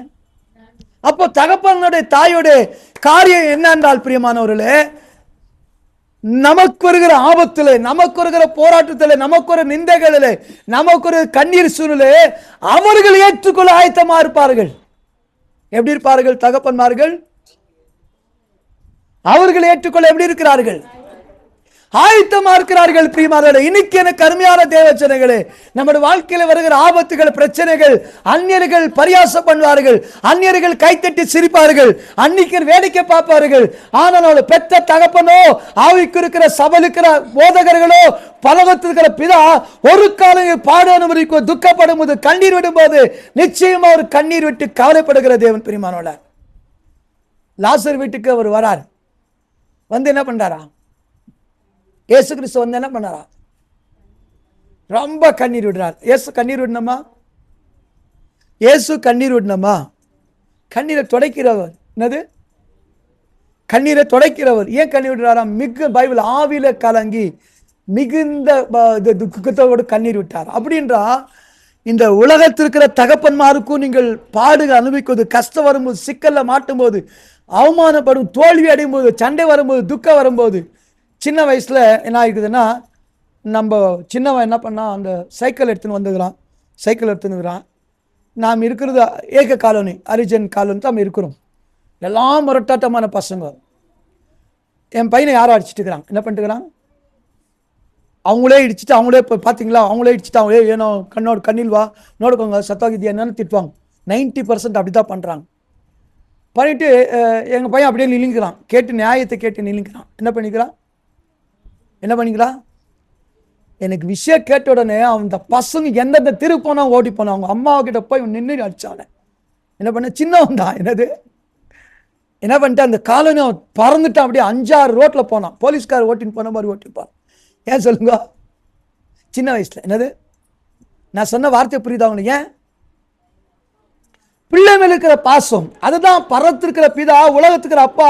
அப்போ தகப்பனுடைய தாயோடைய காரியம் என்ன என்றால் பிரியமானவர்களே, நமக்கு வருகிற ஆபத்துல, நமக்கு வருகிற போராட்டத்தில், நமக்கு ஒரு நிந்தைகளில், நமக்கு ஒரு கண்ணீர் சூழலே அவர்கள் ஏற்றுக்கொள்ள ஆயத்தமா இருப்பார்கள். எப்படி இருப்பார்கள் தகப்பன்மார்கள்? அவர்கள் ஏற்றுக்கொள்ள எப்படி இருக்கிறார்கள்? ஆயத்தமா இருக்கிறார்கள். பிரியமானவர்களே, இன்னைக்கு எனக்கு அருமையான தேவச்சனைகளே, நம்முடைய வாழ்க்கையில வருகிற ஆபத்துகள், பிரச்சனைகள், அந்நியர்கள் பரியாசம் பண்ணுவார்கள், அந்நியர்கள் கைத்தட்டி சிரிப்பார்கள், அன்னிக்கர் வேடிக்கை பார்ப்பார்கள். ஆனால் பெற்ற தகப்பனோ, ஆவிக்கு இருக்கிற சபலுக்கிற போதகர்களோ, பலவத்திருக்கிற பிதா ஒரு காலம் பாடு அனுமதிக்கும், துக்கப்படும் போது, கண்ணீர் விடும் போது நிச்சயமா ஒரு கண்ணீர் விட்டு கவலைப்படுகிற தேவன். பிரியமானவர்களே, லாசர் வீட்டுக்கு அவர் வரார். வந்து என்ன பண்றாரா? இயேசு கிறிஸ்து வந்து என்ன பண்ணாரா? ரொம்ப கண்ணீர் விடுறார். இயேசு கண்ணீர் விடணுமா? இயேசு கண்ணீர் விடணுமா? கண்ணீரை துடைக்கிறவர். என்னது? கண்ணீரை துடைக்கிறவர். ஏன் கண்ணீர் விடுறாராம்? பைபிள் ஆவில கலங்கி மிகுந்த துக்கத்தோடு கண்ணீர் விட்டார். அப்படின்றா இந்த உலகத்திற்கிற தகப்பன்மாருக்கும் நீங்கள் பாடுகள் அனுபவிக்கும்போது, கஷ்டம் வரும்போது, சிக்கல்ல மாட்டும் போது, அவமானப்படும், தோல்வி அடையும் போது, சண்டை வரும்போது, துக்கம் வரும்போது, சின்ன வயசுல என்ன ஆகிக்குதுன்னா, நம்ம சின்னவன் என்ன பண்ணா, அந்த சைக்கிள் எடுத்துன்னு வந்துக்கிறான், சைக்கிள் எடுத்துன்னுக்கிறான். நாம் இருக்கிறது ஏக காலனி, ஹரிஜன் காலனி தான் நம்ம இருக்கிறோம். எல்லாம் முரட்டாட்டமான பசங்க. என் பையனை யாரும் அடிச்சுட்டு இருக்கிறான். என்ன பண்ணிட்டுக்கிறான்? அவங்களே இடிச்சுட்டு, அவங்களே இப்போ பார்த்தீங்களா, அவங்களே இடிச்சுட்டு, அவங்களே ஏனோ கண்ணீர் வா நோடுக்கோங்க சத்தாகிதியா என்னன்னு திட்டுவாங்க. 90% அப்படி தான் பண்ணுறாங்க. பண்ணிட்டு எங்கள் பையன் அப்படியே நிலிங்கிறான். கேட்டு நியாயத்தை கேட்டு நிலிங்கிறான். என்ன பண்ணிக்கிறான்? எனக்கு விஷயம் கேட்ட உடனே அந்த பசங்க எந்தெந்த திரு போனா ஓடி போனா, அவங்க அம்மாவை கிட்ட போய் நின்று அடிச்சானே. என்ன பண்ண? சின்னவன் தான். என்ன பண்ணிட்டு அந்த காலனி அவன் பறந்துட்டான். அப்படியே 5-6 ரோட்ல போனான். போலீஸ்கார் ஓட்டின்னு போன மாதிரி ஓட்டிப்பான். ஏன் சொல்லுங்க? சின்ன வயசுல. என்னது? நான் சொன்ன வார்த்தை புரியுதா உங்களுக்கு? ஏன்? பிள்ளை மேல இருக்கிற பாசம். அதுதான் பரத்திருக்கிற பிதா, உலகத்துக்கிற அப்பா,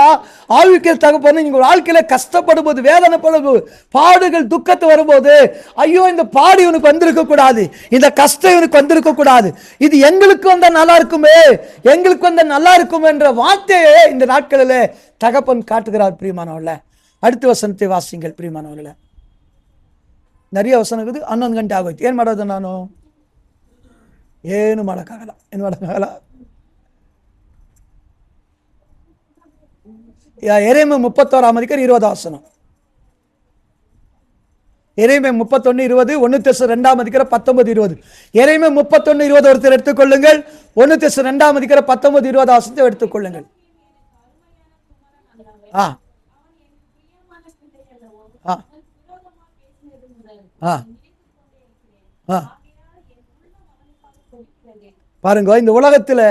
ஆவிக்கிற தகப்பன். நீங்க வாழ்க்கையில கஷ்டப்படும் போது, வேதனைப்படும் போது, பாடுகள் துக்கத்து வரும்போது, ஐயோ இந்த பாடு இவனுக்கு வந்திருக்க கூடாது, இந்த கஷ்டம் இவனுக்கு வந்திருக்க கூடாது, இது எங்களுக்கு வந்தா நல்லா இருக்குமே, எங்களுக்கு வந்தா நல்லா இருக்கும் என்ற வார்த்தையை இந்த நாட்களில் தகப்பன் காட்டுகிறார். பிரியமானவர்கள, அடுத்த வசனத்தை வாசிங்கள். பிரியமானவர்கள, நிறைய ವಚನ இருக்குது. 11 ಗಂಟೆ ಆಗೋಯ್ತು. ಏನು ಮಾಡೋದು ನಾನು? ಏನು ಮಾಡೋಕ್ಕಾಗಲ್ಲ. ಏನು ಮಾಡೋಕ್ಕಾಗಲ್ಲ. எரேமியா 31:20 வசனம். எரேமியா 31:20, 1 தெசலோனிக்கேயர் 2:19-20. எரேமியா 31:20 ஒருத்தர் எடுத்துக்கொள்ளுங்கள். 1 தெசலோனிக்கேயர் 2:19-20 வசனத்தை எடுத்துக்கொள்ளுங்கள். பாருங்க, இந்த உலகத்துல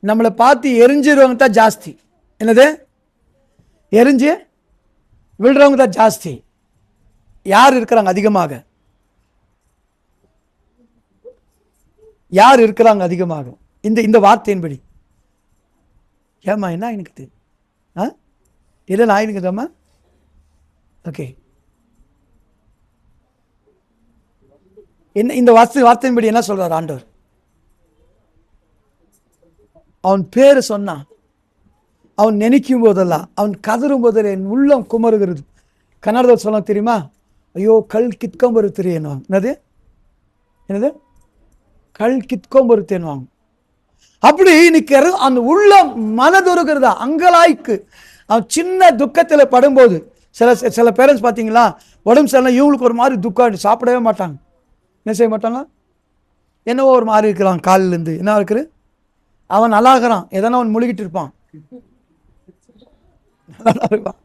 நம்மளை பார்த்து எரிஞ்சிருவங்க தான் ஜாஸ்தி. என்னது? எரிஞ்சு விழுறவங்க தான் ஜாஸ்தி. யார் இருக்கிறாங்க அதிகமாக? யார் இருக்கிறாங்க அதிகமாக? இந்த வார்த்தையின்படி. ஏம்மா என்ன எனக்கு இல்லை நான் இருக்குதாம்மா? ஓகே, என்ன இந்த வார்த்தையின்படி என்ன சொல்றார் ஆண்டவர்? அவன் பேரு சொன்னான். அவன் நினைக்கும் போதெல்லாம், அவன் கதரும் போதெல்லாம் என் உள்ளம் குமருகிறது. கன்னடத்தில் சொல்ல தெரியுமா? ஐயோ கல் கித்கம் வருத்தேன். என்னது? என்னது? கல் கித்கம் வருத்தேன். அப்படி இன்னைக்கு அந்த உள்ளம் மனதுருகிறதா அங்கலாய்க்கு. அவன் சின்ன துக்கத்தில் படும்போது, சில பேரண்ட்ஸ் பார்த்தீங்களா, உடம்பு சரியில்லை, இவங்களுக்கு ஒரு மாதிரி துக்கம், சாப்பிடவே மாட்டாங்க. என்ன செய்ய மாட்டாங்க? என்னவோ ஒரு மாதிரி இருக்கிறான் காலிலேருந்து. என்ன இருக்குது? அவன் நல்லா இருக்கிறான், எதனா அவன் முழுகிட்டு இருப்பான், நல்லா இருப்பான்,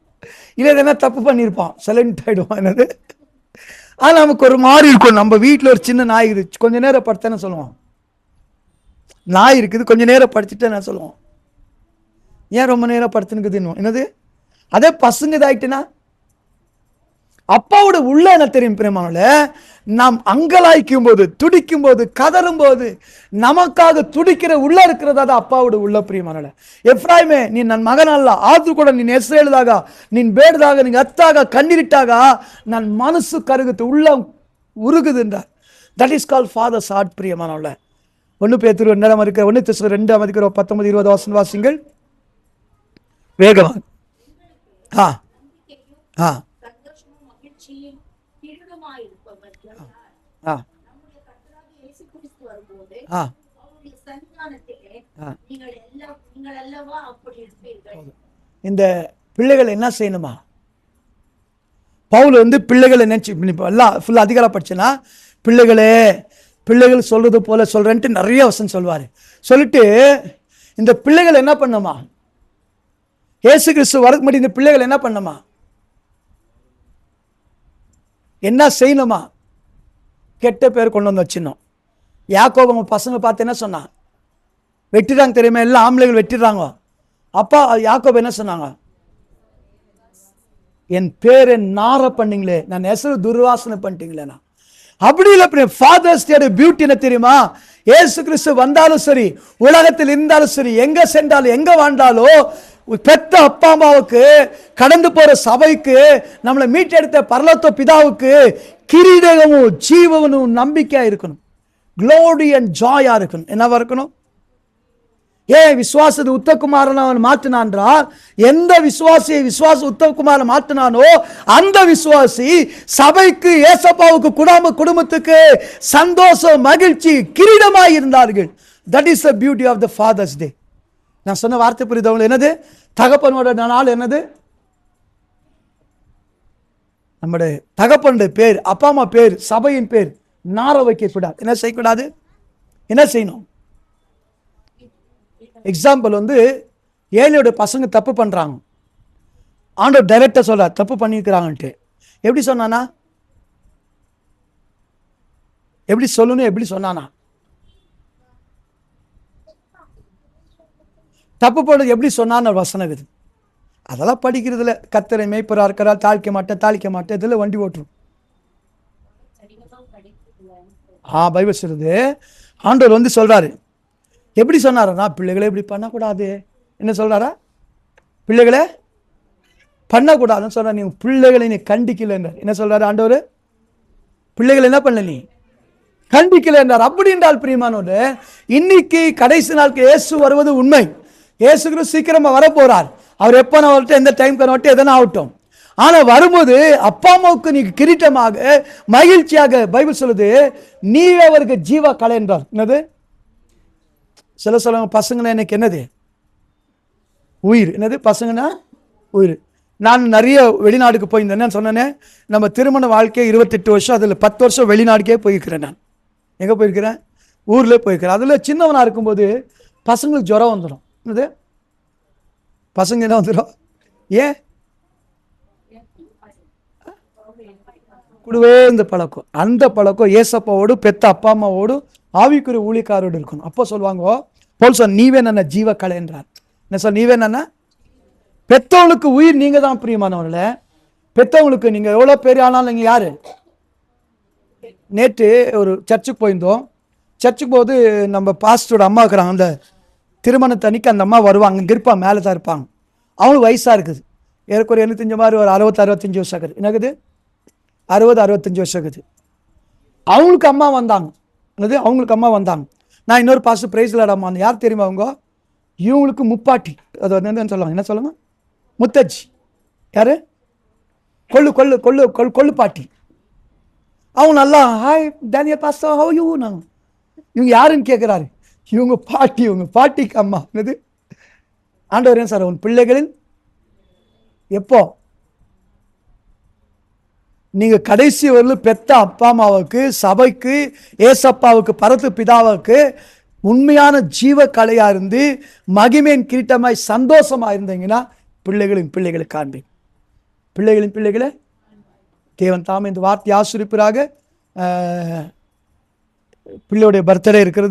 இல்லை எதனா தப்பு பண்ணியிருப்பான், சைலண்ட் ஆகிடுவான். என்னது? ஆனால் நமக்கு ஒரு மாதிரி இருக்கும். நம்ம வீட்டில் ஒரு சின்ன நாய் இருக்குது, கொஞ்சம் நேரம் படுத்தேன்னு சொல்லுவான். நாய் இருக்குது, கொஞ்சம் நேரம் படிச்சுட்டு நான் சொல்லுவோம், ஏன் ரொம்ப நேரம் படுத்துனுக்குதுன்னு. என்னது? அதே பசங்க இதாயிட்டுனா அப்பாவோட உள்ள என்ன தெரியும் பிரியமானவர்களே? நாம் அங்கலாய்க்கும் போது, துடிக்கும் போது, கதறும் போது, நமக்காக துடிக்கிற உள்ள இருக்கிறதா தான் அப்பாவோட உள்ள பிரியமானவர்களே. எப்ராயிமே நீ நன் மகன் அல்ல, ஆது கூட நீ எஸ்ரேலுதாக, நீ பேடுதாக, நீ அத்தாக கண்ணீரிட்டாக, நான் மனசு கருகுத்து உள்ளம் உருகுது என்றார். That is call father's heart பிரியமானவர்களே. 1 பேதுரு 2:19 வாசிங்கள் வேகமாக. இந்த பிள்ளைகள் என்ன செய்யணுமா? பவுல் பிள்ளைகளை நினைச்சு எல்லாம் ஃபுல் அதிகாரம் படிச்சுன்னா, பிள்ளைகள் சொல்றது போல சொல்றேன்ட்டு நிறைய வசனம் சொல்வாரு. சொல்லிட்டு இந்த பிள்ளைகள் என்ன பண்ணுமா? இயேசு கிறிஸ்து வரக்கு முன்னாடி இந்த பிள்ளைகள் என்ன பண்ணுமா? என்ன செய்யணுமா? கெட்ட பேர் கொண்டு வந்து வச்சிடணும். யாக்கோபு அவங்க பசங்க பார்த்து என்ன சொன்னான்? வெட்டிடுறாங்க தெரியுமா? எல்லாம் ஆம்பளைகள் வெட்டிடுறாங்க. அப்பா யாக்கோபு என்ன சொன்னாங்க? என் பேரை நார பண்ணீங்களே, நான் எசரு துர்வாசனை பண்ணிட்டீங்களேண்ணா. அப்படி இல்லை. ஃபாதர்ஸ் டே பியூட்டி என்ன தெரியுமா? இயேசு கிறிஸ்து வந்தாலும் சரி, உலகத்தில் இருந்தாலும் சரி, எங்க சென்றாலும் எங்க வாழ்ந்தாலும், பெத்த அப்பா அம்மாவுக்கு, கடந்து போற சபைக்கு, நம்மளை மீட்டெடுத்த பரலோக பிதாவுக்கு கிரீடமும் ஜீவனும் நம்பிக்கையா இருக்கணும். க்ளோரி அண்ட் ஜாயா இருக்கணும். என்னவா இருக்கணும்? ஏன் விசுவாசத்தை உத்தமகுமாரன் அவன் மாற்றினான் என்றால், எந்த விசுவாசியை விசுவாச உத்தமகுமாரன் மாற்றினானோ அந்த விசுவாசி சபைக்கு, ஏசப்பாவுக்கு, குடும்பத்துக்கு சந்தோஷம், மகிழ்ச்சி, கிரீடமாய் இருந்தார்கள். That is the beauty of the father's day. நான் சொன்ன வார்த்தை புரியுது? என்னது? தகப்பனோட நாள் என்னது? நம்முடைய தகப்பனுடைய பேர், அப்பா அம்மா பேர், சபையின் பேர் நார வைக்க கூடாது. என்ன செய்யக்கூடாது? என்ன செய்யணும்? எக்ஸாம்பிள் ஏழையோட பசங்க தப்பு பண்றாங்க, ஆண்டவர் டைரக்டா சொல்றார் தப்பு பண்ணிருக்கிறாங்கன்ட்டு. எப்படி சொன்னானா? எப்படி சொல்லணும்? எப்படி சொன்னானா? தப்பு போடுறது எப்படி சொன்னான்னு வசனம் இருக்குது. அதெல்லாம் படிக்கிறதுல கத்தரை மேய்ப்பரா இருக்கிறா, தாளிக்க மாட்டேன் இதுல வண்டி ஓட்டுரும். பைபிள் சொல்றது. ஆண்டவர் சொல்றாரு, எப்படி சொன்னாரா? பிள்ளைகளை இப்படி பண்ணக்கூடாது. என்ன சொல்றாரா? பிள்ளைகளை பண்ணக்கூடாதுன்னு சொல்ற. நீ பிள்ளைகளை நீ கண்டிக்கல என்றார். என்ன சொல்றாரு ஆண்டவர்? பிள்ளைகளை என்ன பண்ணல, நீ கண்டிக்கல என்றார். அப்படி என்றால் பிரியமானோடு, இன்னைக்கு கடைசி நாளுக்கு இயேசு வருவது உண்மை. இயேசு கிறிஸ்து சீக்கிரமா வர போறார். அவர் எப்ப வரட்டும், எந்த டைம் வரட்டும், எதனா ஆகட்டும். ஆனா வரும்போது அப்பா அம்மாவுக்கு நீ கிரீட்டமாக, மகிழ்ச்சியாக, பைபிள் சொல்லுது, நீ அவருக்கு ஜீவ கலை என்றார். என்னது? சில பசங்கன்னா எனக்கு என்னது? உயிர். என்னது? பசங்கன்னா உயிர். நான் நிறைய வெளிநாடுக்கு போயிருந்தேன். சொன்னேனே, நம்ம திருமண வாழ்க்கை 28 வருஷம், அதில் 10 வருஷம் வெளிநாடுக்கே போயிருக்கிறேன். நான் எங்கே போயிருக்கிறேன்? ஊர்ல போயிருக்கிறேன். அதில் சின்னவனாக இருக்கும்போது பசங்களுக்கு ஜுரம் வந்துடும். என்னது? பசங்க என்ன வந்துடும்? ஏன்? கூடவே இந்த பழக்கம், அந்த பழக்கம் ஏசப்பாவோடு, பெத்த அப்பா அம்மாவோடு, ஆவிக்குரிய ஊழியக்காரோடு இருக்கணும். அப்போ சொல்லுவாங்க, போல் சொன்ன நீவே என்ன ஜீவக்கலை என்றார். என்ன சொல் நீவே என்ன? பெத்தவங்களுக்கு உயிர் நீங்க தான் பிரியமானவர்கள. பெத்தவங்களுக்கு நீங்க எவ்வளவு பேர் ஆனாலும் நீங்க யாரு? நேற்று ஒரு சர்ச்சுக்கு போயிருந்தோம். சர்ச்சுக்கு போது நம்ம பாஸ்டரோட அம்மா இருக்கிறாங்க. அந்த திருமணத்தன்னைக்கு அந்த அம்மா வருவாங்க. இங்கே இருப்பாங்க, மேலே தான் இருப்பாங்க. அவங்களுக்கு வயசாக இருக்குது. ஏற்கனவே 75 மாதிரி ஒரு 60-65 வருஷம் இருக்குது. என்னக்குது 60-65 வருஷம் இருக்குது. அவங்களுக்கு அம்மா வந்தாங்க. என்னது அவங்களுக்கு அம்மா வந்தாங்க. நான் இன்னொரு பாஸ்டர் பிரைஸ் லார்ட் அம்மா. யார் தெரியுமா அவங்க? இவங்களுக்கு முப்பாட்டி. அது என்னன்னு சொல்லுவாங்க, என்ன சொல்லுங்க? முத்தஜி. யாரு? கொள்ளு கொள்ளு கொள்ளு கொள்ளு கொள்ளு பாட்டி. அவங்க நல்லா hi Daniel pastor how you. நாங்கள் இவங்க யாருன்னு கேட்குறாரு. இவங்க பாட்டி, இவங்க பாட்டிக்கு அம்மா. என்னது ஆண்டவர் சார் உன் பிள்ளைகளில் எப்போ நீங்க கடைசி வரலும் பெத்த அப்பா அம்மாவுக்கு, சபைக்கு, ஏசப்பாவுக்கு, பரத்து பிதாவுக்கு உண்மையான ஜீவ கலையா இருந்து மகிமையின் கிரீட்டமாய் சந்தோஷமா இருந்தீங்கன்னா பிள்ளைகளின் பிள்ளைகளை காண்பேன். பிள்ளைகளின் பிள்ளைகளை தேவன் தாமே இந்த வார்த்தை ஆசிரிப்பராக. பிள்ளையுடைய பர்த்டே இருக்கிறது.